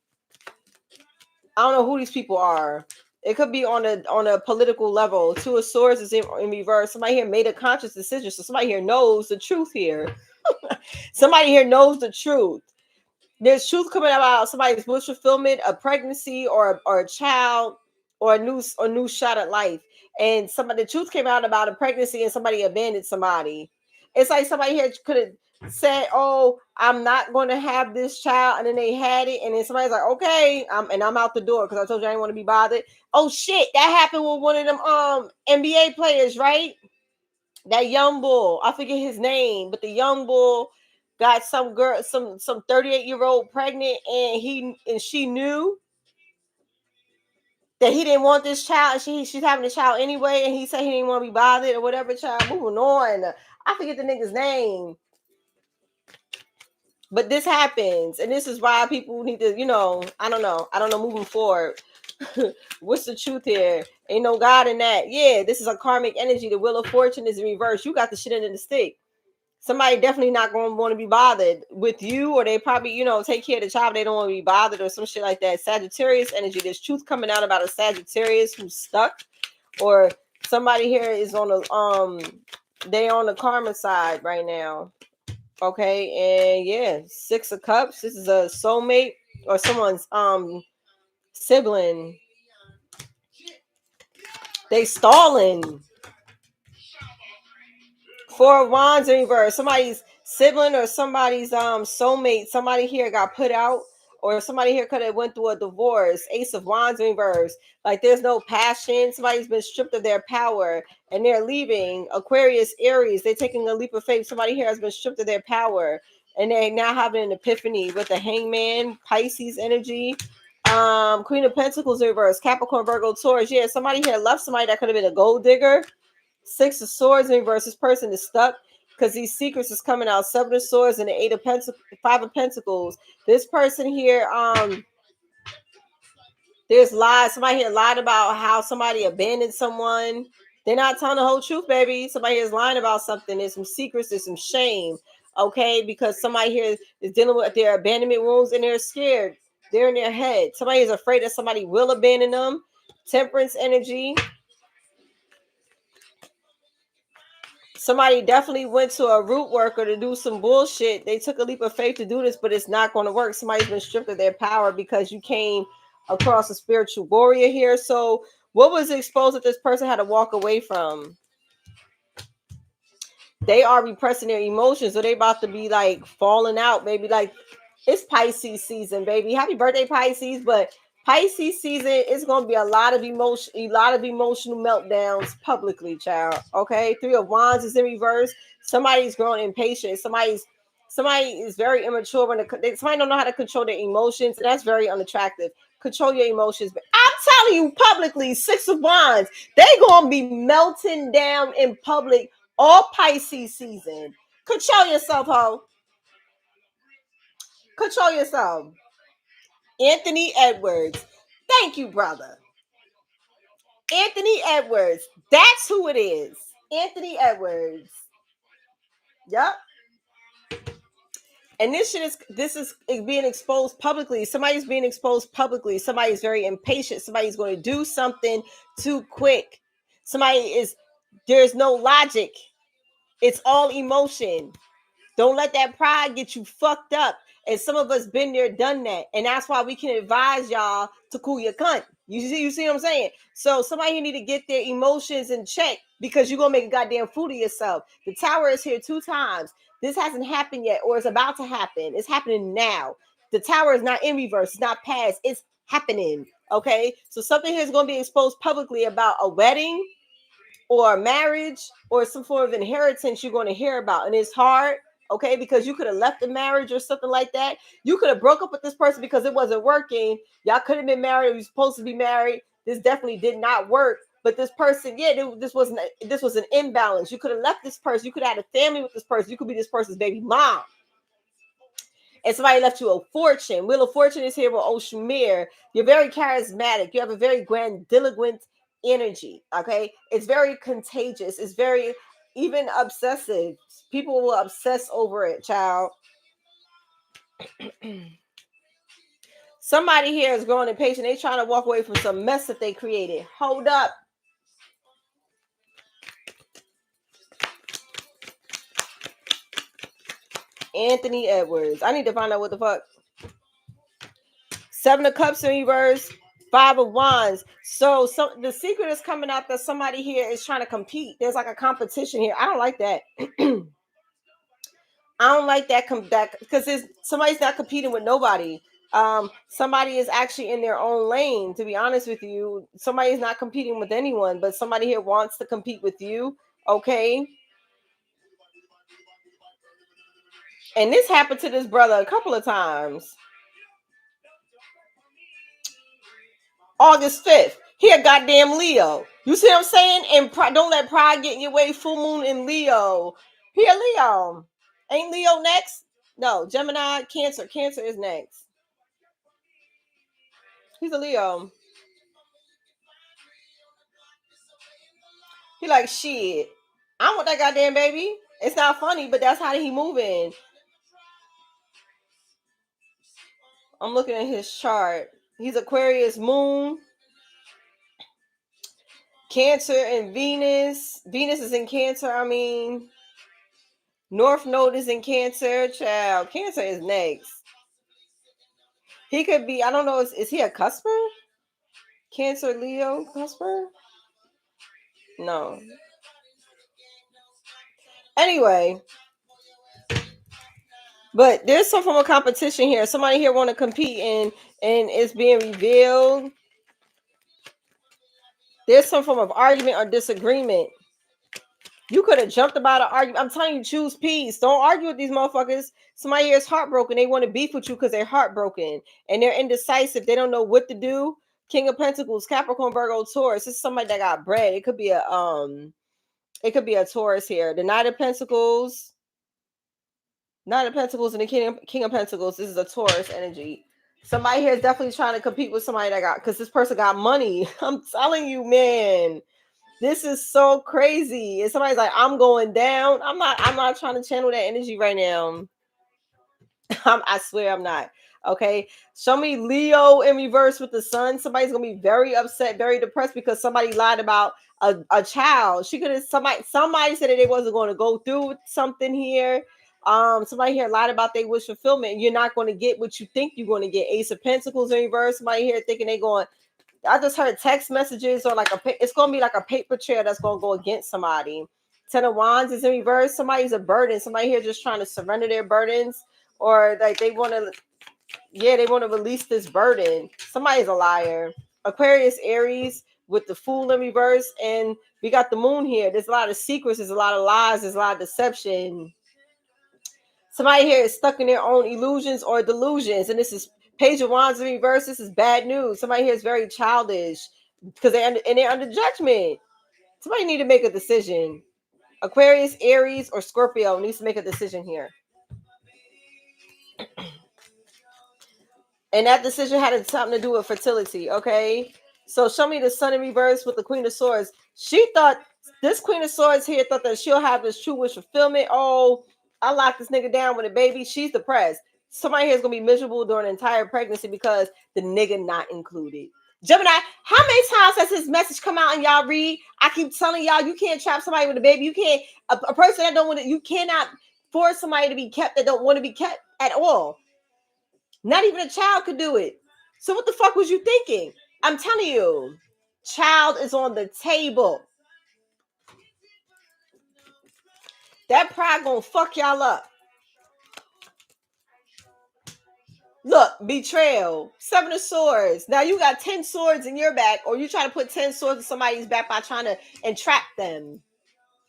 I don't know who these people are. It could be on a political level. 2 of Swords is in reverse. Somebody here made a conscious decision. So somebody here knows the truth here. Somebody here knows the truth. There's truth coming about somebody's wish fulfillment, a pregnancy or a child or a new shot at life. And the truth came out about a pregnancy and somebody abandoned somebody. It's like somebody here could have said, "Oh, I'm not going to have this child," and then they had it, and then somebody's like, "Okay, I'm out the door because I told you I didn't want to be bothered." Oh shit, that happened with one of them NBA players, right? That young bull, I forget his name, but the young bull got some girl, some 38-year-old pregnant, and she knew that he didn't want this child. She's having a child anyway, and he said he didn't want to be bothered or whatever. Child, moving on. I forget the nigga's name. But this happens, and this is why people need to, I don't know, moving forward. What's the truth here? Ain't no God in that. Yeah, this is a karmic energy. The wheel of fortune is reversed. You got the shit in the stick. Somebody definitely not going to want to be bothered with you, or they probably, take care of the child. They don't want to be bothered or some shit like that. Sagittarius energy. There's truth coming out about a Sagittarius who's stuck, or somebody here is on they on the karma side right now. Okay, and yeah, 6 of Cups. This is a soulmate or someone's sibling. They stalling. 4 of Wands in reverse. Somebody's sibling or somebody's soulmate. Somebody here got put out, or somebody here could have went through a divorce. Ace of Wands in reverse. Like there's no passion. Somebody's been stripped of their power and they're leaving. Aquarius, Aries. They're taking a leap of faith. Somebody here has been stripped of their power and they now have an epiphany with the Hangman, Pisces energy. Queen of Pentacles in reverse. Capricorn, Virgo, Taurus. Yeah, somebody here left somebody that could have been a gold digger. 6 of Swords in reverse. This person is stuck because these secrets is coming out. 7 of Swords and the 8 of Pentacles, 5 of Pentacles. This person here, there's lies. Somebody here lied about how somebody abandoned someone. They're not telling the whole truth, baby. Somebody here is lying about something. There's some secrets. There's some shame. Okay, because somebody here is dealing with their abandonment wounds and they're scared. They're in their head. Somebody is afraid that somebody will abandon them. Temperance energy. Somebody definitely went to a root worker to do some bullshit. They took a leap of faith to do this, but it's not going to work. Somebody's been stripped of their power because you came across a spiritual warrior here. So what was exposed that this person had to walk away from? They are repressing their emotions, or they about to be like falling out. Maybe like it's Pisces season, baby. Happy birthday, Pisces. But Pisces season is going to be a lot of emotional meltdowns publicly, child. Okay, 3 of Wands is in reverse. Somebody's growing impatient. Somebody is very immature when somebody don't know how to control their emotions, and that's very unattractive. Control your emotions. But I'm telling you publicly, 6 of Wands, they gonna be melting down in public all Pisces season. Control yourself, ho. Control yourself. Anthony Edwards. Thank you, brother. Anthony Edwards. That's who it is. Anthony Edwards. Yep. And this is being exposed publicly. Somebody's being exposed publicly. Somebody's very impatient. Somebody's going to do something too quick. There's no logic. It's all emotion. Don't let that pride get you fucked up. And some of us been there, done that. And that's why we can advise y'all to cool your cunt. You see what I'm saying? So somebody here need to get their emotions in check because you're going to make a goddamn fool of yourself. The Tower is here 2 times. This hasn't happened yet, or it's about to happen. It's happening now. The Tower is not in reverse. It's not past. It's happening. Okay? So something here is going to be exposed publicly about a wedding or a marriage or some form of inheritance you're going to hear about. And it's hard. Okay, because you could have left the marriage or something like that. You could have broke up with this person because it wasn't working. Y'all could have been married. You were supposed to be married. This definitely did not work. But this person, this was an imbalance. You could have left this person. You could have had a family with this person. You could be this person's baby mom. And somebody left you a fortune. Wheel of Fortune is here with Oshumir. You're very charismatic. You have a very grandiloquent energy. Okay, it's very contagious. It's very even obsessive. People will obsess over it, child. Somebody here is growing impatient. They trying to walk away from some mess that they created. Hold up. Anthony Edwards. I need to find out what the fuck. 7 of Cups in reverse. 5 of Wands. So the secret is coming out that somebody here is trying to compete. There's like a competition here. I don't like that. I don't like that because somebody's not competing with nobody. Somebody is actually in their own lane. To be honest with you, somebody is not competing with anyone, but somebody here wants to compete with you. Okay. And this happened to this brother a couple of times. August 5th. He a goddamn Leo. You see what I'm saying? And don't let pride get in your way. Full moon in Leo. He a Leo. Ain't Leo next? No, Gemini, Cancer. Cancer is next. He's a Leo. He like, shit. I want that goddamn baby. It's not funny, but that's how he moving. I'm looking at his chart. He's Aquarius moon, Cancer and Venus. Venus is in Cancer. I mean, North Node is in Cancer. Child, Cancer is next. He could be, I don't know, is he a cusper? Cancer, Leo, cusper? No. Anyway, but there's some form of competition here. Somebody here want to compete and it's being revealed. There's some form of argument or disagreement. You could have jumped about an argument. I'm telling you, choose peace. Don't argue with these motherfuckers. Somebody here is heartbroken. They want to beef with you because they're heartbroken and they're indecisive. They don't know what to do. King of Pentacles, Capricorn, Virgo, Taurus. This is somebody that got bread. It could be a Taurus here. The Knight of Pentacles. Knight of Pentacles and the King of Pentacles. This is a Taurus energy. Somebody here is definitely trying to compete with somebody that got, because this person got money. I'm telling you, man. This is so crazy. And somebody's like, I'm going down. I'm not trying to channel that energy right now. I swear I'm not. Okay. Show me Leo in reverse with the sun. Somebody's gonna be very upset, very depressed because somebody lied about a child. She could have somebody said that they wasn't going to go through with something here. Somebody here lied about their wish fulfillment. You're not going to get what you think you're going to get. Ace of Pentacles in reverse. Somebody here thinking they going. I just heard text messages or like it's going to be like a paper trail that's going to go against somebody. Ten of Wands is in reverse. Somebody's a burden. Somebody here just trying to surrender their burdens, or like they want to release this burden. Somebody's a liar. Aquarius, Aries with the Fool in reverse, and we got the Moon here. There's a lot of secrets. There's a lot of lies. There's a lot of deception. Somebody here is stuck in their own illusions or delusions, and this is Page of Wands in reverse. This is bad news. Somebody here is very childish because they're under judgment. Somebody need to make a decision. Aquarius, Aries, or Scorpio needs to make a decision here. And that decision had something to do with fertility, okay? So show me the Sun in reverse with the Queen of Swords. She thought, this Queen of Swords here thought that she'll have this true wish fulfillment. Oh, I locked this nigga down with a baby. She's depressed. Somebody here is going to be miserable during an entire pregnancy because the nigga not included. Gemini, how many times has this message come out and y'all read? I keep telling y'all, you can't trap somebody with a baby. You can't, a person that don't want to, you cannot force somebody to be kept that don't want to be kept at all. Not even a child could do it. So what the fuck was you thinking? I'm telling you, child is on the table. That pride gonna fuck y'all up. Look, betrayal, 7 of Swords. Now you got 10 swords in your back, or you try to put 10 swords in somebody's back by trying to entrap them.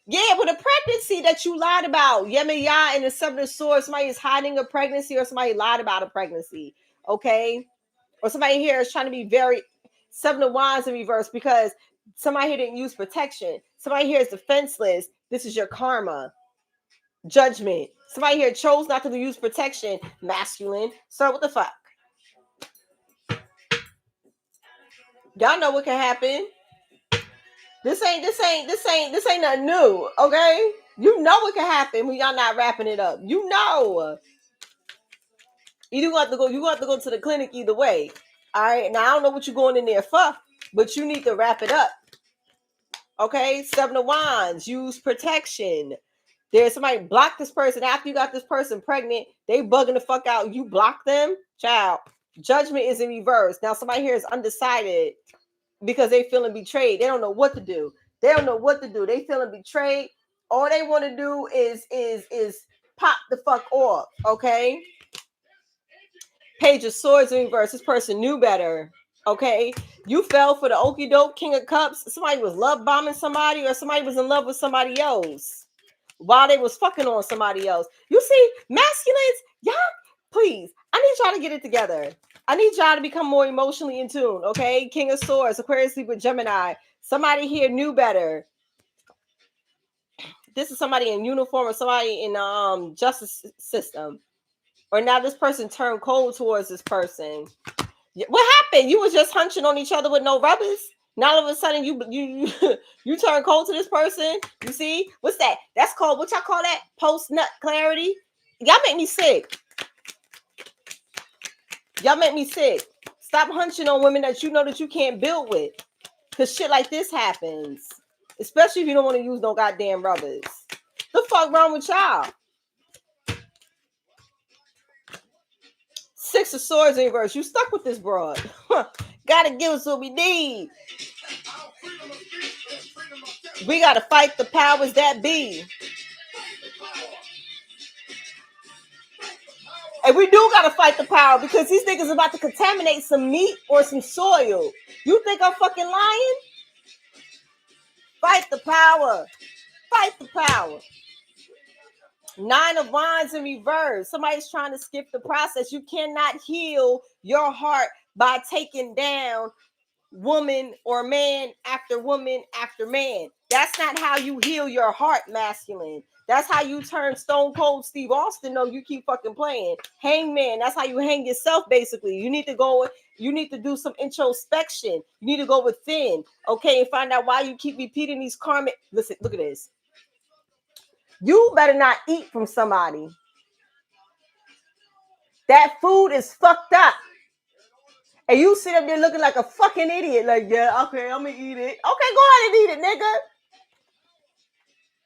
Yeah, with a pregnancy that you lied about. Yemaya and the 7 of Swords. Somebody is hiding a pregnancy, or somebody lied about a pregnancy. Okay? Or somebody here is trying to be very 7 of Wands in reverse because somebody here didn't use protection. Somebody here is defenseless. This is your karma. Judgment. Somebody here chose not to use protection. Masculine. So what the fuck? Y'all know what can happen. This ain't nothing new, okay? You know what can happen when y'all not wrapping it up. You know. You have to go to the clinic either way. All right. Now I don't know what you're going in there for, but you need to wrap it up. Okay, 7 of Wands, use protection. There's somebody block this person after you got this person pregnant. They bugging the fuck out. You block them, child. Judgment is in reverse. Now somebody here is undecided because they feeling betrayed. They don't know what to do. They feeling betrayed. All they want to do is pop the fuck off. Okay. Page of Swords in reverse. This person knew better. Okay, you fell for the okie doke King of Cups. Somebody was love bombing somebody, or somebody was in love with somebody else while they was fucking on somebody else. You see, masculines, y'all, please, I need y'all to get it together. I need y'all to become more emotionally in tune. Okay, King of Swords, Aquarius sleep with Gemini. Somebody here knew better. This is somebody in uniform or somebody in justice system. Or now this person turned cold towards this person. What happened? You was just hunching on each other with no rubbers. Now all of a sudden you you turn cold to this person. You see? What's that? That's called, what y'all call that? Post nut clarity. Y'all make me sick. Y'all make me sick. Stop hunching on women that you know that you can't build with. Because shit like this happens. Especially if you don't want to use no goddamn rubbers. The fuck wrong with y'all? Six of Swords in reverse. You stuck with this broad. Gotta give us what we need. We gotta fight the powers that be. And we do gotta fight the power because these niggas about to contaminate some meat or some soil. You think I'm fucking lying? Fight the power. Fight the power. 9 of Wands in reverse. Somebody's trying to skip the process. You cannot heal your heart by taking down woman or man after woman after man. That's not how you heal your heart, masculine. That's how you turn Stone Cold Steve Austin. No, you keep fucking playing. Hangman, that's how you hang yourself, basically. You need to go, you need to do some introspection. You need to go within, okay, and find out why you keep repeating these karmic. Listen, look at this. You better not eat from somebody. That food is fucked up. And you sit up there looking like a fucking idiot. Like, yeah, okay, I'm gonna eat it. Okay, go ahead and eat it, nigga.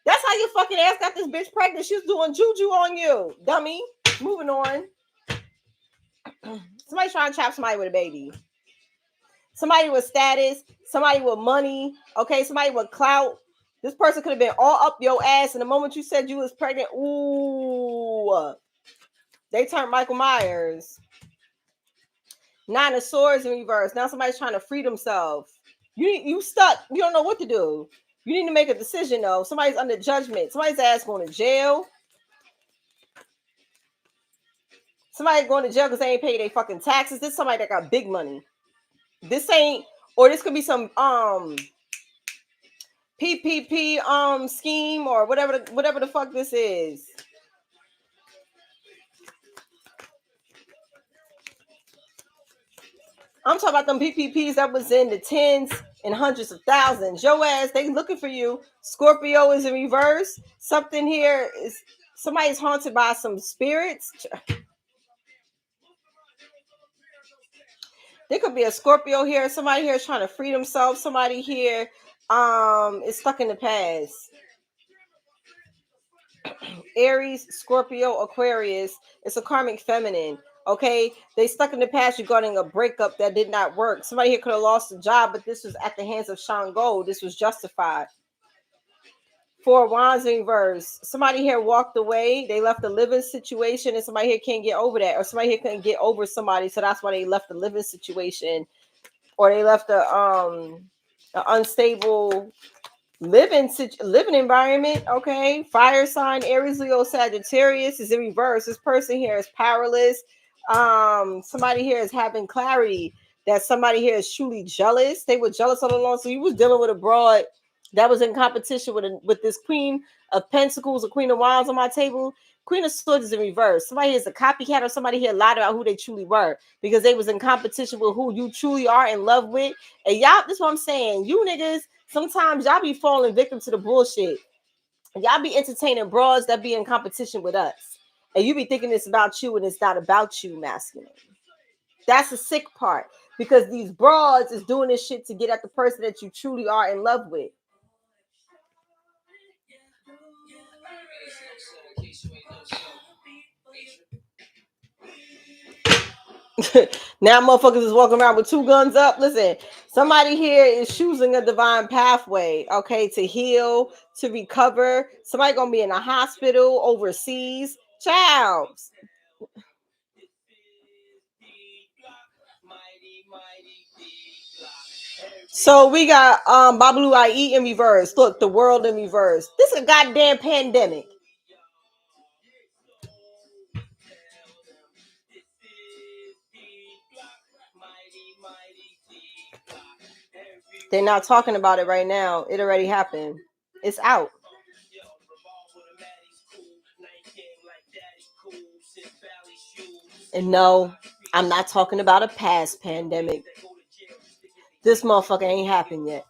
That's how your fucking ass got this bitch pregnant. She's doing juju on you, dummy. Moving on. Somebody trying to trap somebody with a baby. Somebody with status. Somebody with money. Okay, somebody with clout. This person could have been all up your ass. And the moment you said you was pregnant, ooh, they turned Michael Myers. 9 of Swords in reverse. Now somebody's trying to free themselves. You stuck. You don't know what to do. You need to make a decision, though. Somebody's under judgment. Somebody's ass going to jail. Somebody going to jail because they ain't paid their fucking taxes. This is somebody that got big money. This ain't, or this could be some PPP scheme or whatever the fuck this is. I'm talking about them PPPs that was in the tens and hundreds of thousands. Your ass, they looking for you. Scorpio is in reverse. Something here is, somebody's haunted by some spirits. There could be a Scorpio here. Somebody here is trying to free themselves. Somebody here is stuck in the past. Aries, Scorpio, Aquarius. It's a karmic feminine. Okay, they stuck in the past regarding a breakup that did not work. Somebody here could have lost a job, but this was at the hands of Shango. This was justified. 4 Wands in reverse. Somebody here walked away. They left a living situation, and somebody here can't get over that, or somebody here couldn't get over somebody, so that's why they left the living situation, or they left a unstable living environment. Okay, fire sign Aries, Leo, Sagittarius is in reverse. This person here is powerless. Somebody here is having clarity that somebody here is truly jealous. They were jealous all along. So you was dealing with a broad that was in competition with this Queen of Pentacles, a Queen of Wands on my table. Queen of Swords is in reverse. Somebody here is a copycat, or somebody here lied about who they truly were because they was in competition with who you truly are in love with. And y'all, this is what I'm saying. You niggas, sometimes y'all be falling victim to the bullshit. Y'all be entertaining broads that be in competition with us. And you be thinking it's about you and it's not about you, masculine. That's the sick part. Because these broads is doing this shit to get at the person that you truly are in love with. Now motherfuckers is walking around with 2 guns up. Listen, somebody here is choosing a divine pathway, okay, to heal, to recover. Somebody gonna be in a hospital overseas. Child. So we got Babalu IE in reverse. Look, the world in reverse. This is a goddamn pandemic. They're not talking about it right now. It already happened. It's out. And no, I'm not talking about a past pandemic. This motherfucker ain't happened yet.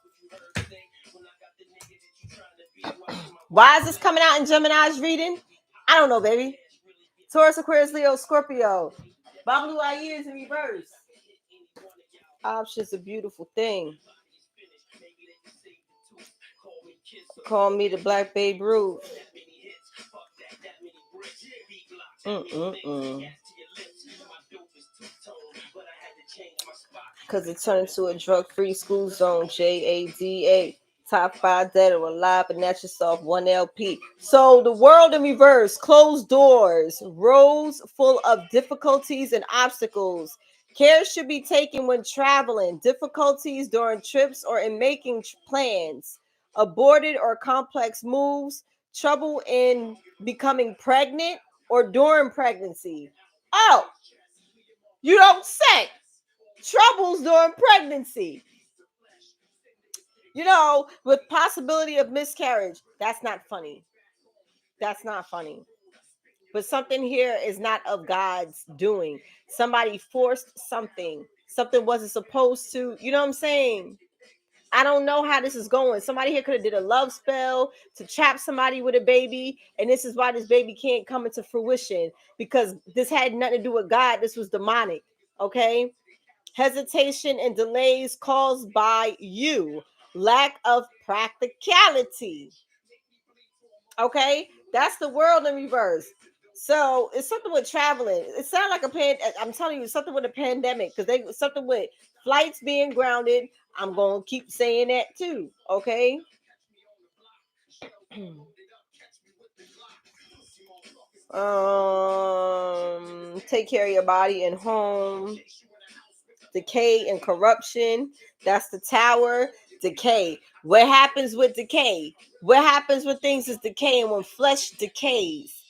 Why is this coming out in Gemini's reading? I don't know, baby. Taurus, Aquarius, Leo, Scorpio. Babalu Ayi is in reverse. Option's a beautiful thing. Call me the Black Babe Ruth. Because it turned into a drug-free school zone. JADA. Top 5 dead or alive, and that's yourself 1 LP. So the world in reverse, closed doors, roads full of difficulties and obstacles. Care should be taken when traveling, difficulties during trips or in making plans, aborted or complex moves, trouble in becoming pregnant or during pregnancy. Oh, you don't say. Troubles during pregnancy. With possibility of miscarriage. That's not funny. That's not funny. But something here is not of God's doing. Somebody forced something. Something wasn't supposed to. You know what I'm saying? I don't know how this is going. Somebody here could have did a love spell to trap somebody with a baby, and this is why this baby can't come into fruition, because this had nothing to do with God. This was demonic. Okay? Hesitation and delays caused by you. Lack of practicality. Okay? That's the world in reverse. So it's something with traveling. It sounds like I'm telling you, something with a pandemic, because something with flights being grounded. I'm gonna keep saying that too. Okay. Take care of your body and home. Decay and corruption. That's the tower. Decay. What happens with decay? What happens when things is decaying? When flesh decays,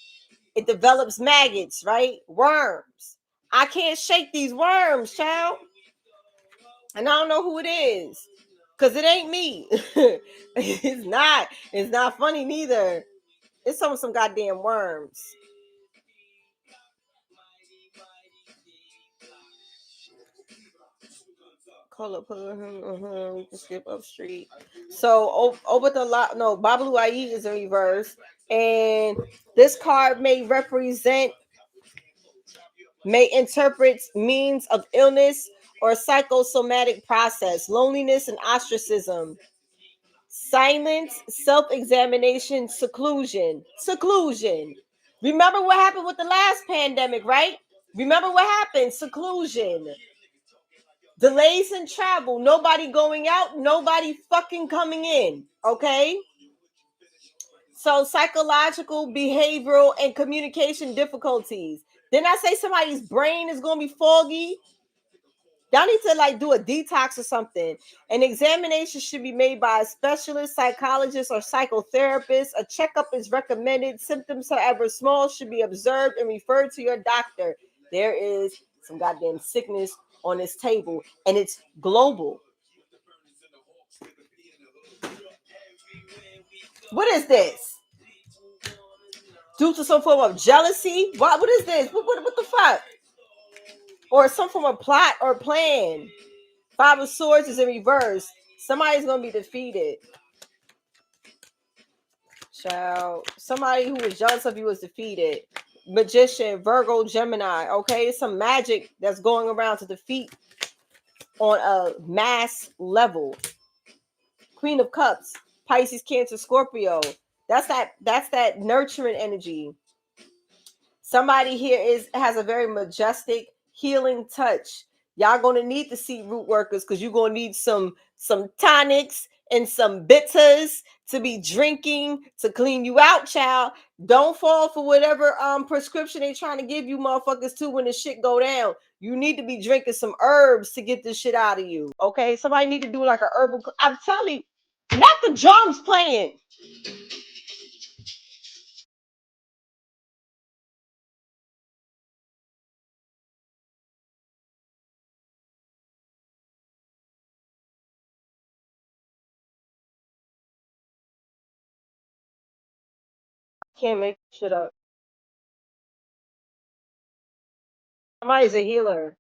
it develops maggots, right? Worms. I can't shake these worms, child. And I don't know who it is. Because it ain't me. It's not. It's not funny neither. It's some goddamn worms. Call up, we can skip up street. So over the lot, no, Babalu Ayi is in reverse, and this card may interpret means of illness or psychosomatic process, loneliness and ostracism, silence, self-examination, seclusion. Remember what happened with the last pandemic, right? Remember what happened? Seclusion. Delays in travel, nobody going out, nobody fucking coming in. Okay? So psychological, behavioral, and communication difficulties. Didn't I say somebody's brain is gonna be foggy? Y'all need to do a detox or something. An examination should be made by a specialist, psychologist, or psychotherapist. A checkup is recommended. Symptoms, however small, should be observed and referred to your doctor. There is some goddamn sickness on this table, and it's global. What is this? Due to some form of jealousy? What is this? What the fuck? Or some form of plot or plan. Five of Swords is in reverse. Somebody's gonna be defeated. Child. Somebody who was jealous of you was defeated. Magician, Virgo, Gemini. Okay, it's some magic that's going around to defeat on a mass level. Queen of Cups, Pisces, Cancer, Scorpio. That's that nurturing energy. Somebody here has a very majestic healing touch. Y'all gonna need to see root workers, because you're gonna need some tonics and some bitters to be drinking to clean you out, child. Don't fall for whatever prescription they trying to give you motherfuckers too when the shit go down. You need to be drinking some herbs to get this shit out of you. Okay, somebody need to do like a herbal. I'm telling you, not the drums playing. Can't make shit up. Somebody's a healer,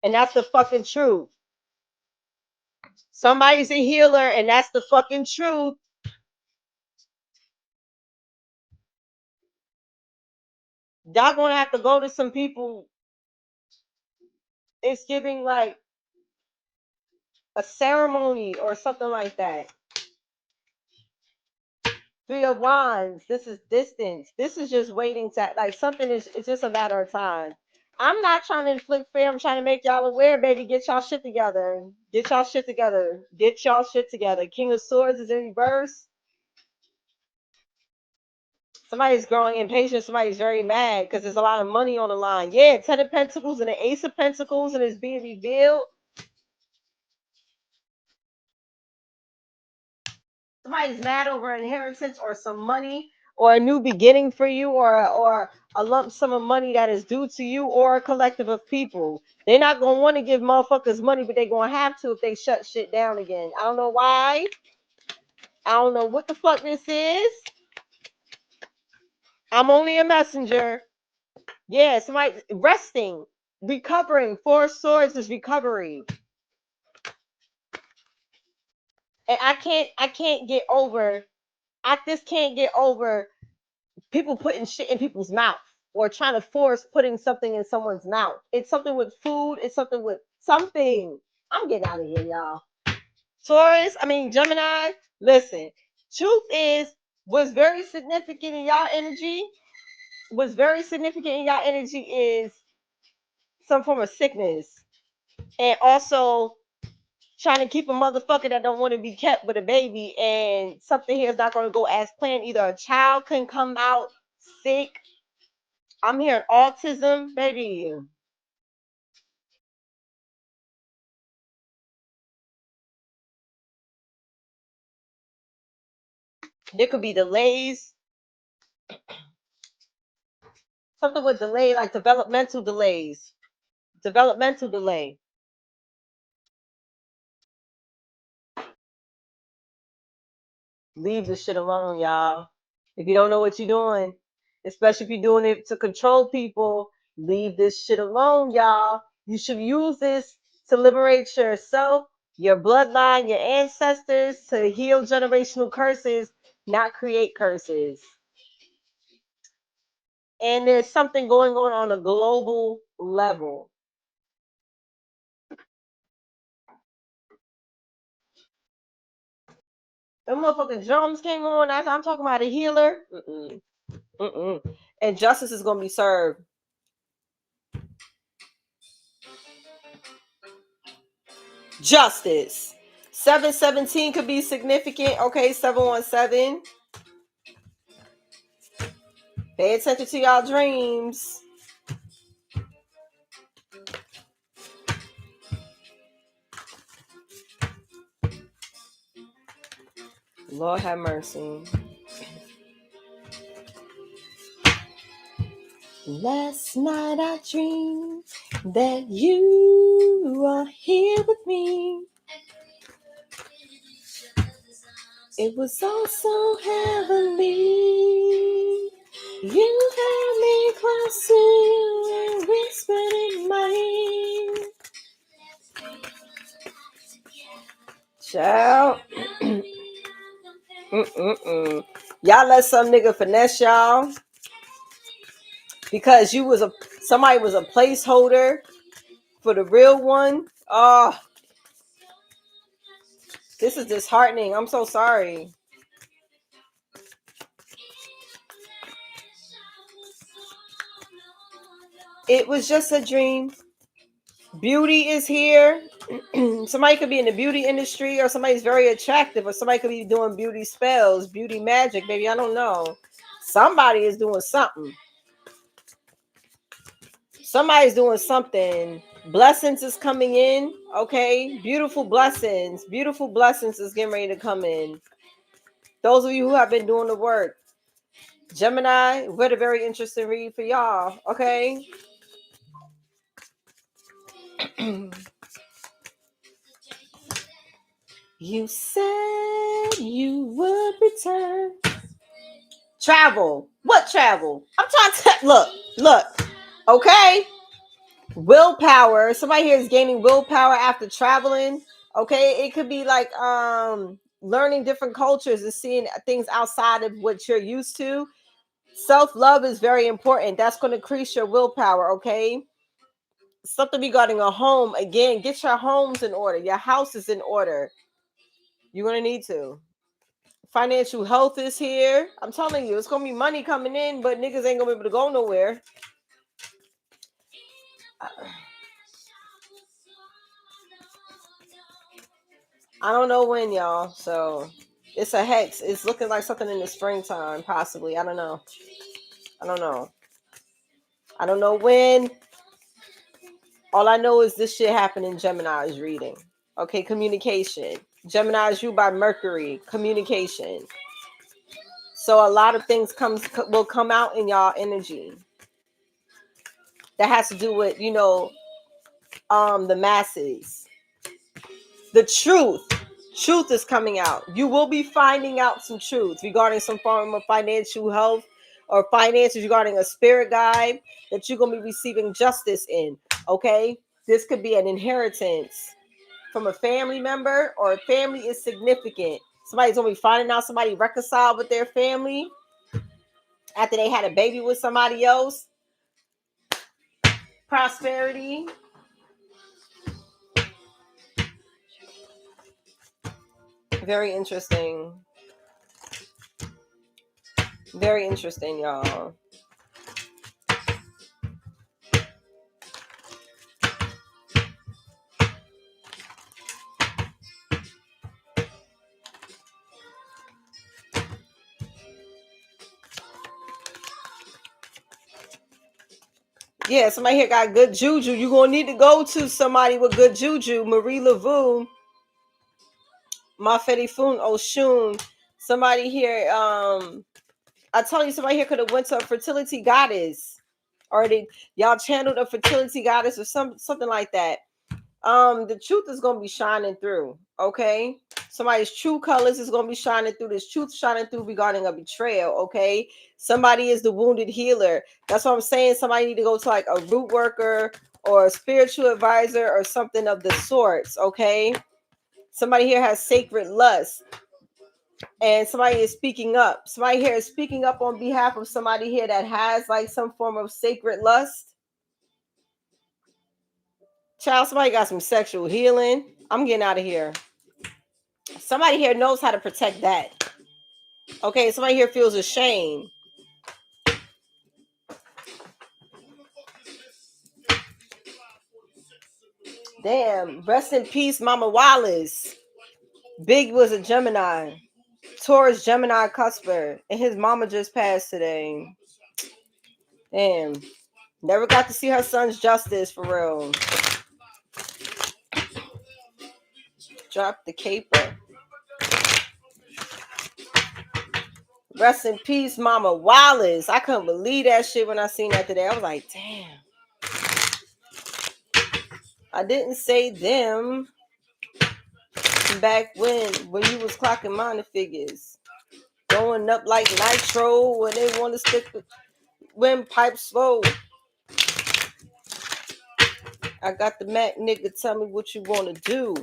and that's the fucking truth. Somebody's a healer, and that's the fucking truth. Y'all gonna have to go to some people. It's giving like a ceremony or something like that. Three of Wands. This is distance. This is just waiting to like something is. It's just a matter of time. I'm not trying to inflict fear. I'm trying to make y'all aware, baby. Get y'all shit together. Get y'all shit together. Get y'all shit together. King of Swords is in reverse. Somebody's growing impatient. Somebody's very mad because there's a lot of money on the line. Yeah, Ten of Pentacles and the Ace of Pentacles, and it's being revealed. Somebody's mad over inheritance or some money or a new beginning for you or a lump sum of money that is due to you or a collective of people. They're not going to want to give motherfuckers money, but they're going to have to if they shut shit down again. I don't know why. I don't know what the fuck this is. I'm only a messenger. Yeah, somebody resting, recovering. Four of Swords is recovery. And I can't get over, I just can't get over people putting shit in people's mouth or trying to force putting something in someone's mouth. It's something with food, it's something with something. I'm getting out of here, y'all. Gemini, listen, truth is, what's very significant in y'all energy, is some form of sickness. And also trying to keep a motherfucker that don't want to be kept with a baby, and something here is not going to go as planned. Either a child can come out sick. I'm hearing autism, baby. There could be delays, something with delay, like developmental delays. Developmental delay. Leave this shit alone, y'all. If you don't know what you're doing, especially if you're doing it to control people, leave this shit alone, y'all. You should use this to liberate yourself, your bloodline, your ancestors, to heal generational curses, not create curses. And there's something going on a global level. The motherfucking drums came on. I'm talking about a healer. Mm-mm. Mm-mm. And justice is going to be served. Justice. 717 could be significant. Okay, 717. Pay attention to y'all dreams. Lord have mercy. Last night I dreamed that you are here with me. It was all so heavenly. You held me close to you and whispered in my ear. Child. Y'all let some nigga finesse y'all because somebody was a placeholder for the real one. Oh, this is disheartening. I'm so sorry. It was just a dream. Beauty is here. Somebody could be in the beauty industry, or somebody's very attractive, or somebody could be doing beauty spells, beauty magic, baby. I don't know. Somebody is doing something. Somebody's doing something. Blessings is coming in. Okay. Beautiful blessings. Beautiful blessings is getting ready to come in. Those of you who have been doing the work. Gemini, we had a very interesting read for y'all. Okay. You said you would return. Travel. What travel? I'm trying to look. Okay. Willpower. Somebody here is gaining willpower after traveling. Okay, it could be like learning different cultures and seeing things outside of what you're used to. Self-love is very important. That's going to increase your willpower. Okay, something regarding a home. Again, get your homes in order. Your house is in order. You're going to need to. Financial health is here. I'm telling you, it's going to be money coming in, but niggas ain't going to be able to go nowhere. I don't know when, y'all. So it's a hex. It's looking like something in the springtime, possibly. I don't know. I don't know. I don't know when. All I know is this shit happened in Gemini's reading. Okay, communication. Gemini is ruled by Mercury. Communication. So a lot of things will come out in y'all energy. That has to do with, the masses. The truth is coming out. You will be finding out some truth regarding some form of financial health or finances, regarding a spirit guide that you're going to be receiving justice in. Okay, this could be an inheritance from a family member, or a family is significant. Somebody's going to be finding out somebody reconciled with their family after they had a baby with somebody else. Prosperity. Very interesting. Very interesting, y'all. Yeah, somebody here got good juju. You're going to need to go to somebody with good juju. Marie Laveau, Mafedi Fun Oshun. Somebody here, I tell you, somebody here could have went to a fertility goddess. Or y'all channeled a fertility goddess or something like that. The truth is going to be shining through. Okay, somebody's true colors is going to be shining through. This truth shining through regarding a betrayal. Okay, somebody is the wounded healer. That's what I'm saying. Somebody need to go to like a root worker or a spiritual advisor or something of the sorts. Okay, somebody here has sacred lust, and somebody is speaking up. Somebody here is speaking up on behalf of somebody here that has like some form of sacred lust. Child, somebody got some sexual healing. I'm getting out of here. Somebody here knows how to protect that. Okay, somebody here feels ashamed. Damn, rest in peace, Mama Wallace. Big was a Gemini. Taurus Gemini Cusper. And his mama just passed today. Damn. Never got to see her son's justice for real. Drop the caper. Rest in peace, Mama Wallace. I couldn't believe that shit when I seen that today. I was like, damn. I didn't say them back when you was clocking minor figures. Going up like nitro when they want to stick the windpipes slow. I got the Mac nigga, tell me what you want to do.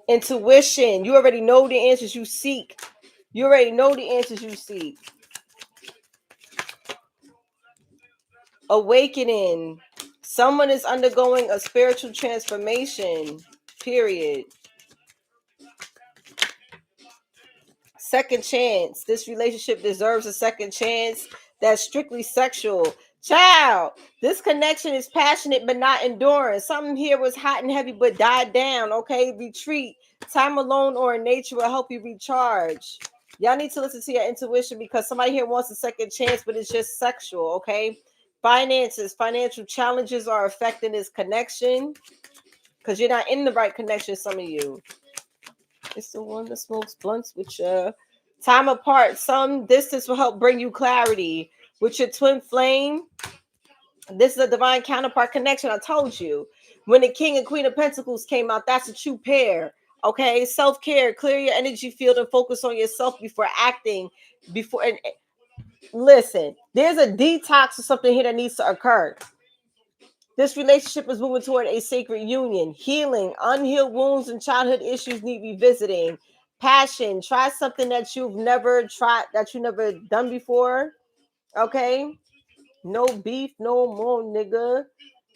Intuition. You already know the answers you seek. You already know the answers you seek. Awakening. Someone is undergoing a spiritual transformation. Period. Second chance. This relationship deserves a second chance. That's strictly sexual. Child, this connection is passionate but not enduring. Something here was hot and heavy but died down. Okay, retreat. Time alone or in nature will help you recharge. Y'all need to listen to your intuition because somebody here wants a second chance, but it's just sexual. Okay, finances, financial challenges are affecting this connection because you're not in the right connection. Some of you. It's the one that smokes blunts with you. Time apart, some distance will help bring you clarity. With your twin flame, this is a divine counterpart connection. I told you. When the King and Queen of Pentacles came out, that's a true pair. Okay, self-care, clear your energy field and focus on yourself before acting. Listen, there's a detox or something here that needs to occur. This relationship is moving toward a sacred union. Healing, unhealed wounds and childhood issues need revisiting. Passion, try something that you've never tried, that you never done before. Okay? No beef, no more, nigga.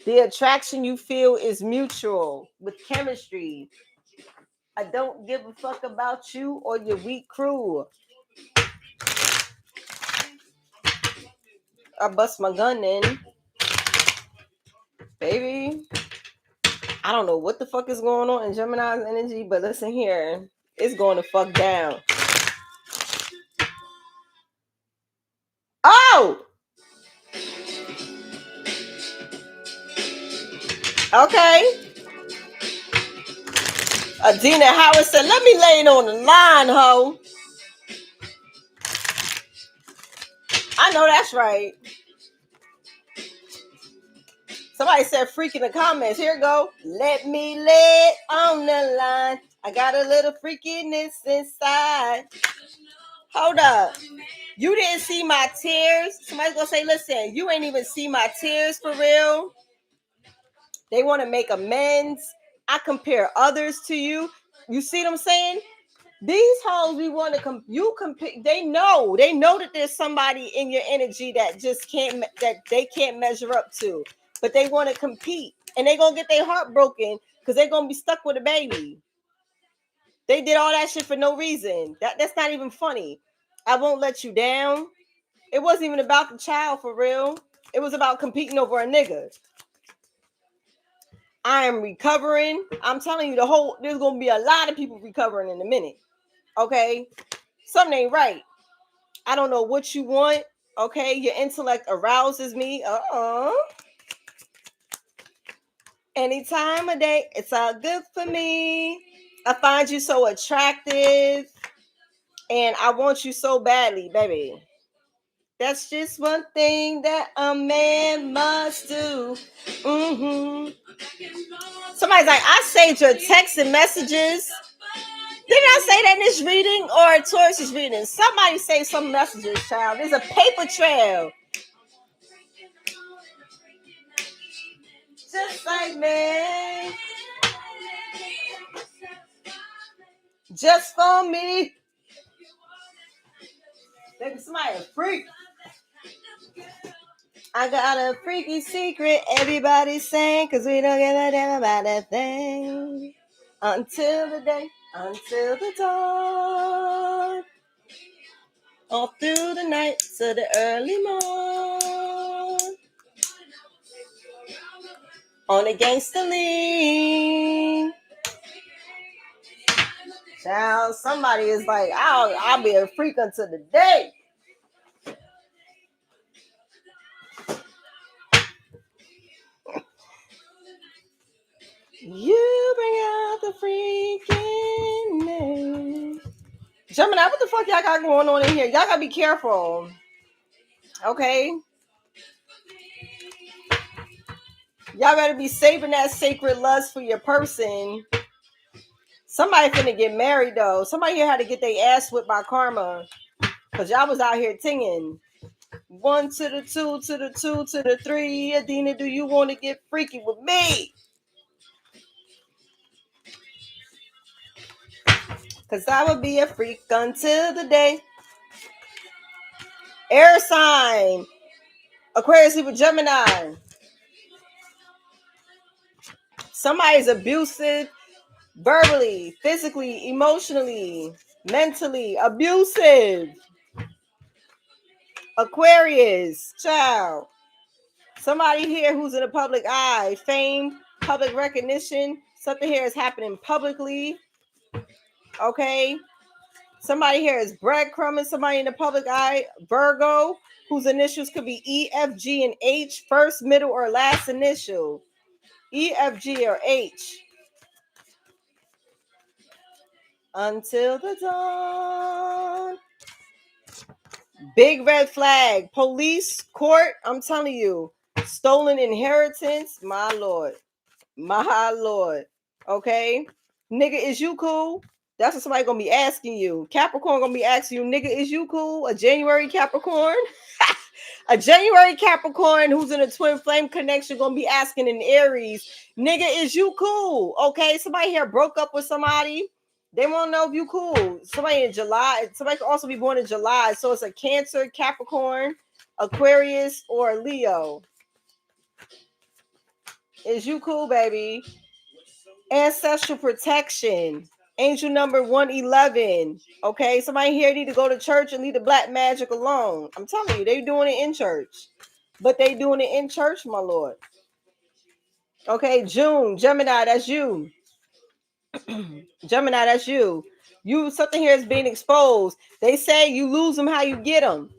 The attraction you feel is mutual with chemistry. I don't give a fuck about you or your weak crew. I bust my gun in. Baby, I don't know what the fuck is going on in Gemini's energy, but listen here. It's going to fuck down. Oh! Okay. Adina Howard said, let me lay it on the line, ho. I know that's right. Somebody said freak in the comments. Here it go. Let me lay it on the line. I got a little freakiness inside. Hold up. You didn't see my tears? Somebody's gonna say, listen, you ain't even see my tears for real. They want to make amends. I compare others to you. You see what I'm saying? These hoes we want to compare. They know that there's somebody in your energy that just can't, that they can't measure up to, but they want to compete, and they gonna get their heart broken because they're gonna be stuck with a baby. They did all that shit for no reason. That's not even funny. I won't let you down. It wasn't even about the child for real. It was about competing over a nigga. I am recovering. I'm telling you, there's gonna be a lot of people recovering in a minute. Okay, something ain't right. I don't know what you want. Okay, your intellect arouses me. Any time of day, it's all good for me. I find you so attractive, and I want you so badly, baby. That's just one thing that a man must do. Mm-hmm. Somebody's like, I saved your texts and messages. Didn't I say that in this reading or Taurus's reading? Somebody saved some messages, child. There's a paper trail. Just like me. Just for me. Baby, somebody a freak. I got a freaky secret. Everybody's saying, because we don't give a damn about that thing. Until the day, until the dawn. All through the night to the early morn. On a gangster lean. Child, somebody is like, I'll be a freak until the day. You bring out the freaking me. Gemini, what the fuck y'all got going on in here? Y'all gotta be careful. Okay? Y'all better be saving that sacred lust for your person. Somebody finna get married though. Somebody here had to get their ass whipped by karma. Cause y'all was out here tinging. 1 to the 2 to the 2 to the 3. Adina, do you want to get freaky with me? Cause I would be a freak until the day. Air sign. Aquarius, Libra, Gemini. Somebody's abusive, verbally, physically, emotionally, mentally abusive. Aquarius, child. Somebody here who's in the public eye, fame, public recognition. Something here is happening publicly. Okay. Somebody here is breadcrumbing. Somebody in the public eye, Virgo, whose initials could be E, F, G, and H, first, middle, or last initial. E, F, G, or H. Until the dawn. Big red flag. Police, court, I'm telling you. Stolen inheritance. My lord. My lord. Okay? Nigga, is you cool? That's what somebody gonna be asking you. Capricorn gonna be asking you, nigga, is you cool? A January Capricorn? A January Capricorn who's in a twin flame connection gonna be asking in Aries, nigga, is you cool? Okay, somebody here broke up with somebody. They want to know if you cool. Somebody in July. Somebody could also be born in July. So it's a Cancer, Capricorn, Aquarius, or Leo. Is you cool, baby? Ancestral protection. Angel number 111. Okay, somebody here need to go to church and leave the black magic alone. I'm telling you, they doing it in church. But they doing it in church, my lord. Okay, June, Gemini, that's you. Gemini, that's you. You, something here is being exposed. They say you lose them how you get them.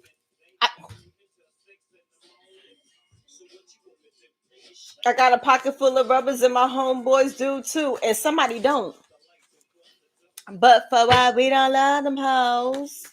I got a pocket full of rubbers and my homeboys do too. And somebody don't. But for why we don't love them hoes.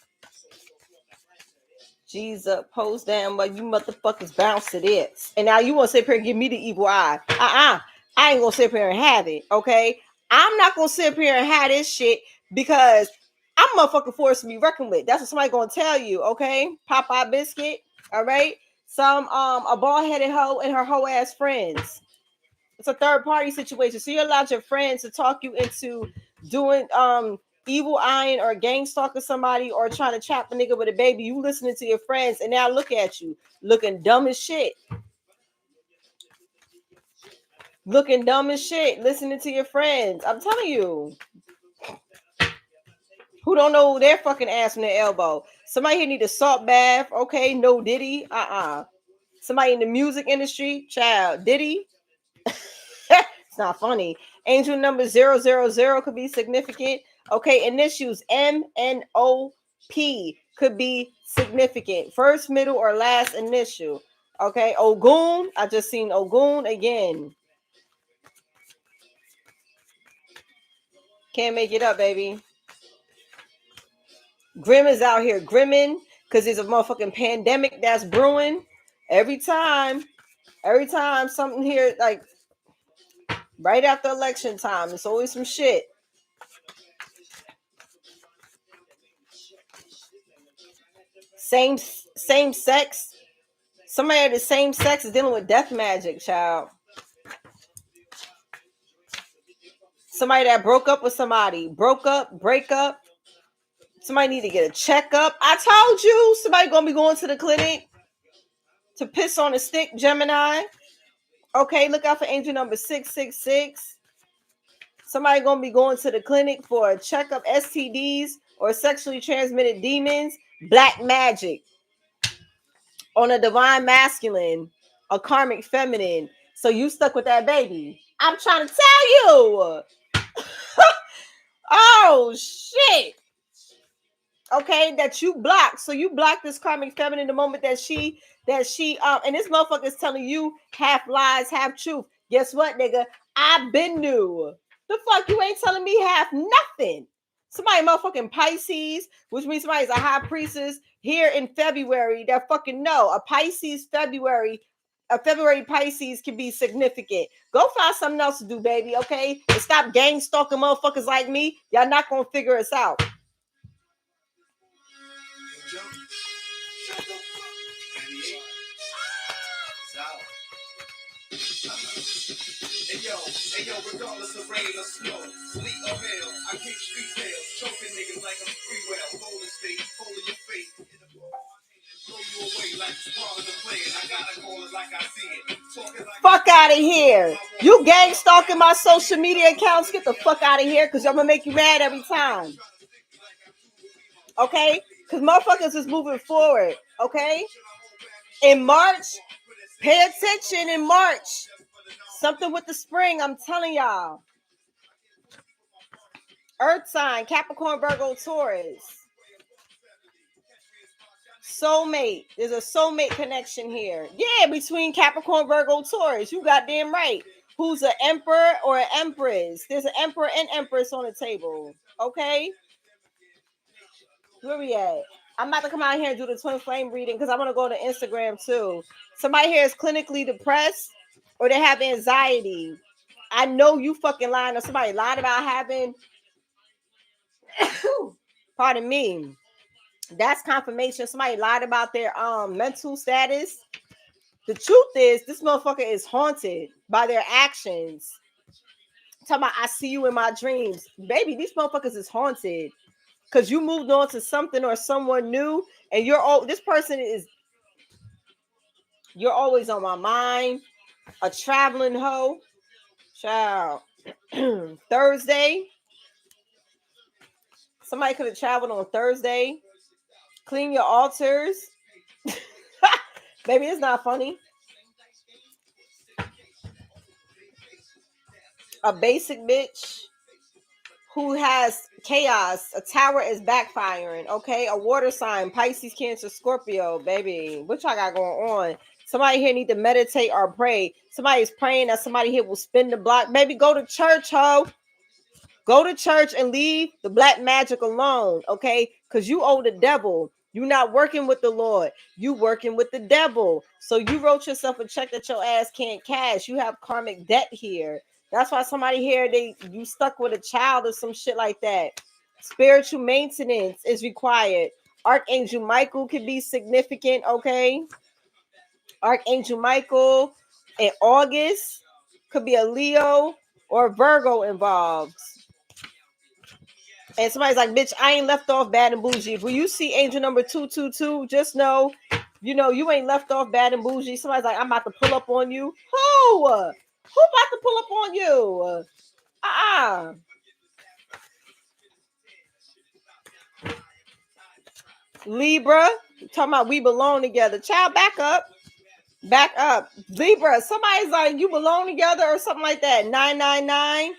Jesus, pose down, but you motherfuckers bounce to this. And now you want to sit here and give me the evil eye. I ain't gonna sit here and have it, okay? I'm not gonna sit here and have this shit because I'm motherfucking forced to be reckoned with. That's what somebody gonna tell you, okay? Popeye biscuit, all right? Some a bald-headed hoe and her hoe ass friends. It's a third party situation. So you allowed your friends to talk you into doing evil eyeing or gang stalking somebody or trying to trap a nigga with a baby. You listening to your friends and now look at you looking dumb as shit. Looking dumb as shit, listening to your friends. I'm telling you. Who don't know their fucking ass from their elbow. Somebody here need a salt bath. Okay, no Diddy. Somebody in the music industry. Child, Diddy. It's not funny. Angel number 000 could be significant. Okay, initials MNOP could be significant. First, middle, or last initial. Okay, Ogun. I just seen Ogun again. Can't make it up, baby. Grim is out here grimming because there's a motherfucking pandemic that's brewing. Every time something here, like right after election time, it's always some shit. Same sex. Somebody of the same sex is dealing with death magic, child. Somebody that broke up with somebody. Break up. Somebody need to get a checkup. I told you, somebody gonna be going to the clinic to piss on a stick, Gemini. Okay, look out for angel number 666. Somebody gonna be going to the clinic for a checkup, STDs or sexually transmitted demons, black magic on a divine masculine, a karmic feminine. So you stuck with that baby. I'm trying to tell you. Oh shit. Okay, that you blocked. So you blocked this karmic feminine the moment that she and this motherfucker is telling you half lies, half truth. Guess what, nigga? I've been new. The fuck you ain't telling me half nothing. Somebody motherfucking Pisces, which means somebody's a high priestess here in February. That fucking know. A Pisces February. A February Pisces can be significant. Go find something else to do, baby, okay? And stop gang stalking motherfuckers like me. Y'all not gonna figure us out. Hey yo, regardless of rain or snow, sleet or hail, I kick street tails, choking niggas like I'm free well, rolling state, holding your face, throw you away like it's part of the plan. I gotta call it like I see it. Fuck out of here. You gang stalking my social media accounts, get the fuck out of here, because I'm gonna make you mad every time. Okay? Because motherfuckers is moving forward. Okay? In March, pay attention in March. Something with the spring, I'm telling y'all. Earth sign, Capricorn, Virgo, Taurus. Soulmate. There's a soulmate connection here. Yeah, between Capricorn, Virgo, Taurus. You goddamn right. Who's an emperor or an empress? There's an emperor and empress on the table. Okay? Where we at? I'm about to come out here and do the twin flame reading because I'm going to go to Instagram too. Somebody here is clinically depressed or they have anxiety. I know you fucking lying or somebody lied about having Pardon me. That's confirmation. Somebody lied about their mental status. The truth is, this motherfucker is haunted by their actions. Talking about, I see you in my dreams. Baby, these motherfuckers is haunted. Because you moved on to something or someone new. And this person is, you're always on my mind. A traveling hoe. Child. Thursday. Somebody could have traveled on Thursday. Clean your altars. Baby, it's not funny. A basic bitch who has chaos. A tower is backfiring. Okay, a water sign. Pisces, Cancer, Scorpio. Baby, what y'all got going on? Somebody here need to meditate or pray. Somebody's praying that somebody here will spin the block. Baby, go to church, ho. Go to church and leave the black magic alone, okay? Because you owe the devil. You're not working with the Lord. You working with the devil. So you wrote yourself a check that your ass can't cash. You have karmic debt here. That's why somebody here, you stuck with a child or some shit like that. Spiritual maintenance is required. Archangel Michael could be significant, okay? Archangel Michael in August could be a Leo or Virgo involved. And somebody's like, bitch, I ain't left off bad and bougie. When you see angel number 222, just know, you ain't left off bad and bougie. Somebody's like, I'm about to pull up on you. Who? Who about to pull up on you? Libra, talking about we belong together. Child, back up. Back up. Libra, somebody's like, you belong together or something like that. 999.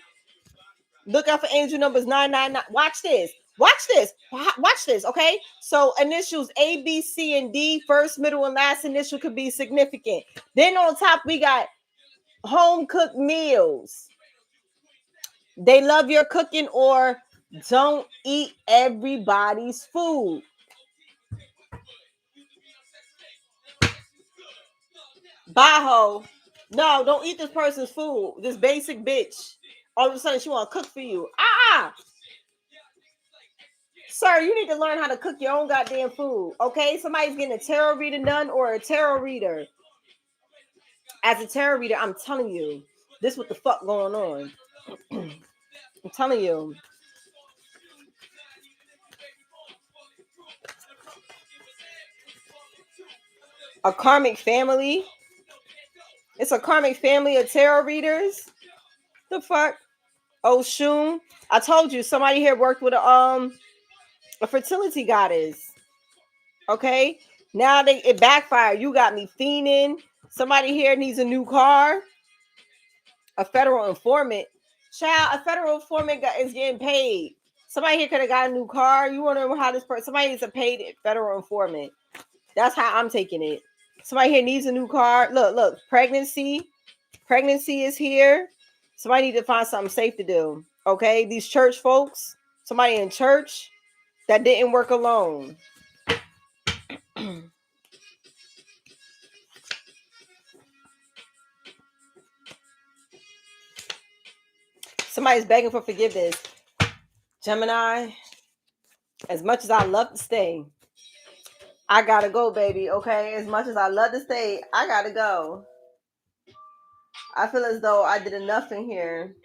Look out for angel numbers 999. Watch this. Watch this. Okay. So initials A, B, C, and D. First, middle, and last initial could be significant. Then on top, we got home cooked meals. They love your cooking or don't eat everybody's food. Bajo. No, don't eat this person's food. This basic bitch. All of a sudden, she want to cook for you. Sir, you need to learn how to cook your own goddamn food, okay? Somebody's getting a tarot reader done or a tarot reader. As a tarot reader, I'm telling you, this what the fuck going on. I'm telling you. A karmic family. It's a karmic family of tarot readers. The fuck? Oshun. I told you, somebody here worked with a fertility goddess. Okay? Now it backfired. You got me fiending. Somebody here needs a new car. A federal informant. Child, a federal informant is getting paid. Somebody here could have got a new car. You wonder how this person, somebody needs a paid federal informant. That's how I'm taking it. Somebody here needs a new car. Look, pregnancy. Pregnancy is here. Somebody need to find something safe to do. Okay, these church folks, somebody in church that didn't work alone. Somebody's begging for forgiveness. Gemini, as much as I love to stay, I gotta go, baby. Okay, as much as I love to stay, I gotta go. I feel as though I did enough in here.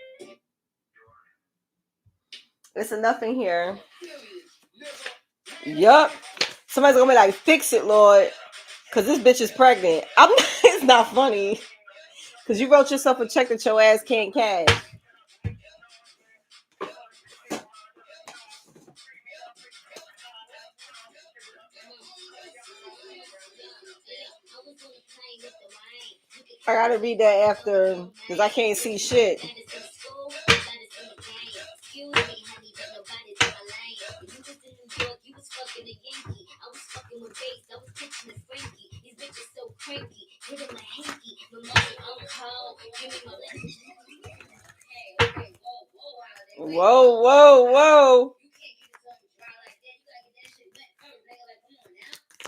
It's enough in here. Yup. Somebody's gonna be like, fix it, Lord. Because this bitch is pregnant. It's not funny. Because you wrote yourself a check that your ass can't cash. I gotta read that after because I can't see shit. Whoa.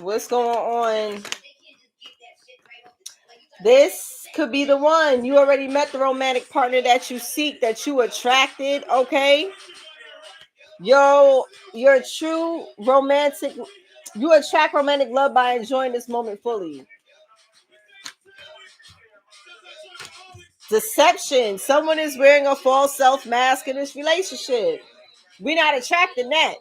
What's going on? This could be the one. You already met the romantic partner that you seek, that you attracted, okay? Your true romantic, you attract romantic love by enjoying this moment fully. Deception. Someone is wearing a false self mask in this relationship. We're not attracting that.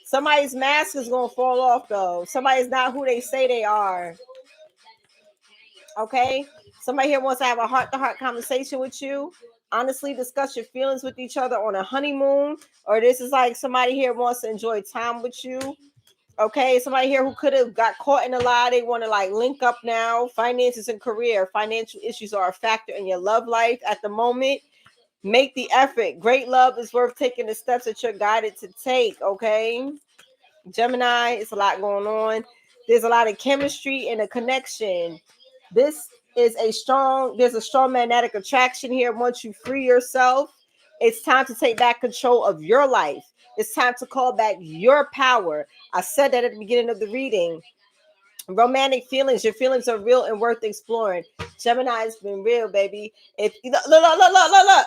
Somebody's mask is gonna fall off though. Somebody's not who they say they are. Okay? Somebody here wants to have a heart-to-heart conversation with you. Honestly, discuss your feelings with each other on a honeymoon. Or this is like somebody here wants to enjoy time with you. Okay, somebody here who could have got caught in a lie, they want to like link up now. Finances and career, financial issues are a factor in your love life at the moment. Make the effort. Great love is worth taking the steps that you're guided to take. Okay, Gemini, it's a lot going on. There's a lot of chemistry and a connection. This is there's a strong magnetic attraction here. Once you free yourself, it's time to take back control of your life. It's time to call back your power. I said that at the beginning of the reading. Romantic feelings, your feelings are real and worth exploring. Gemini has been real, baby. If look.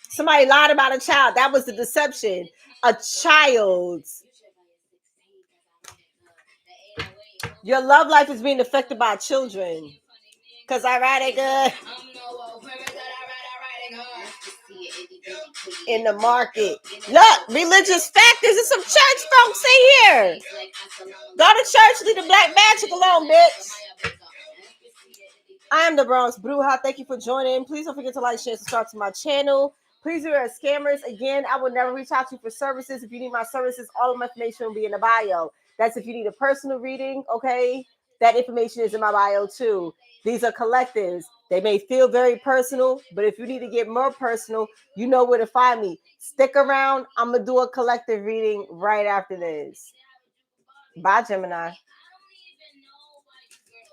Somebody lied about a child. That was the deception. A child. Your love life is being affected by children. Because I ride it good in the market. Look, religious factors. There's some church folks in here. Go to church, leave the black magic alone, bitch. I am the Bronx Bruja. Thank you for joining. Please don't forget to like, share, subscribe to my channel. Please beware of scammers. Again, I will never reach out to you for services. If you need my services, all of my information will be in the bio. That's if you need a personal reading, okay? That information is in my bio too. These are collectives. They may feel very personal, but if you need to get more personal, you know where to find me. Stick around. I'm going to do a collective reading right after this. Bye, Gemini.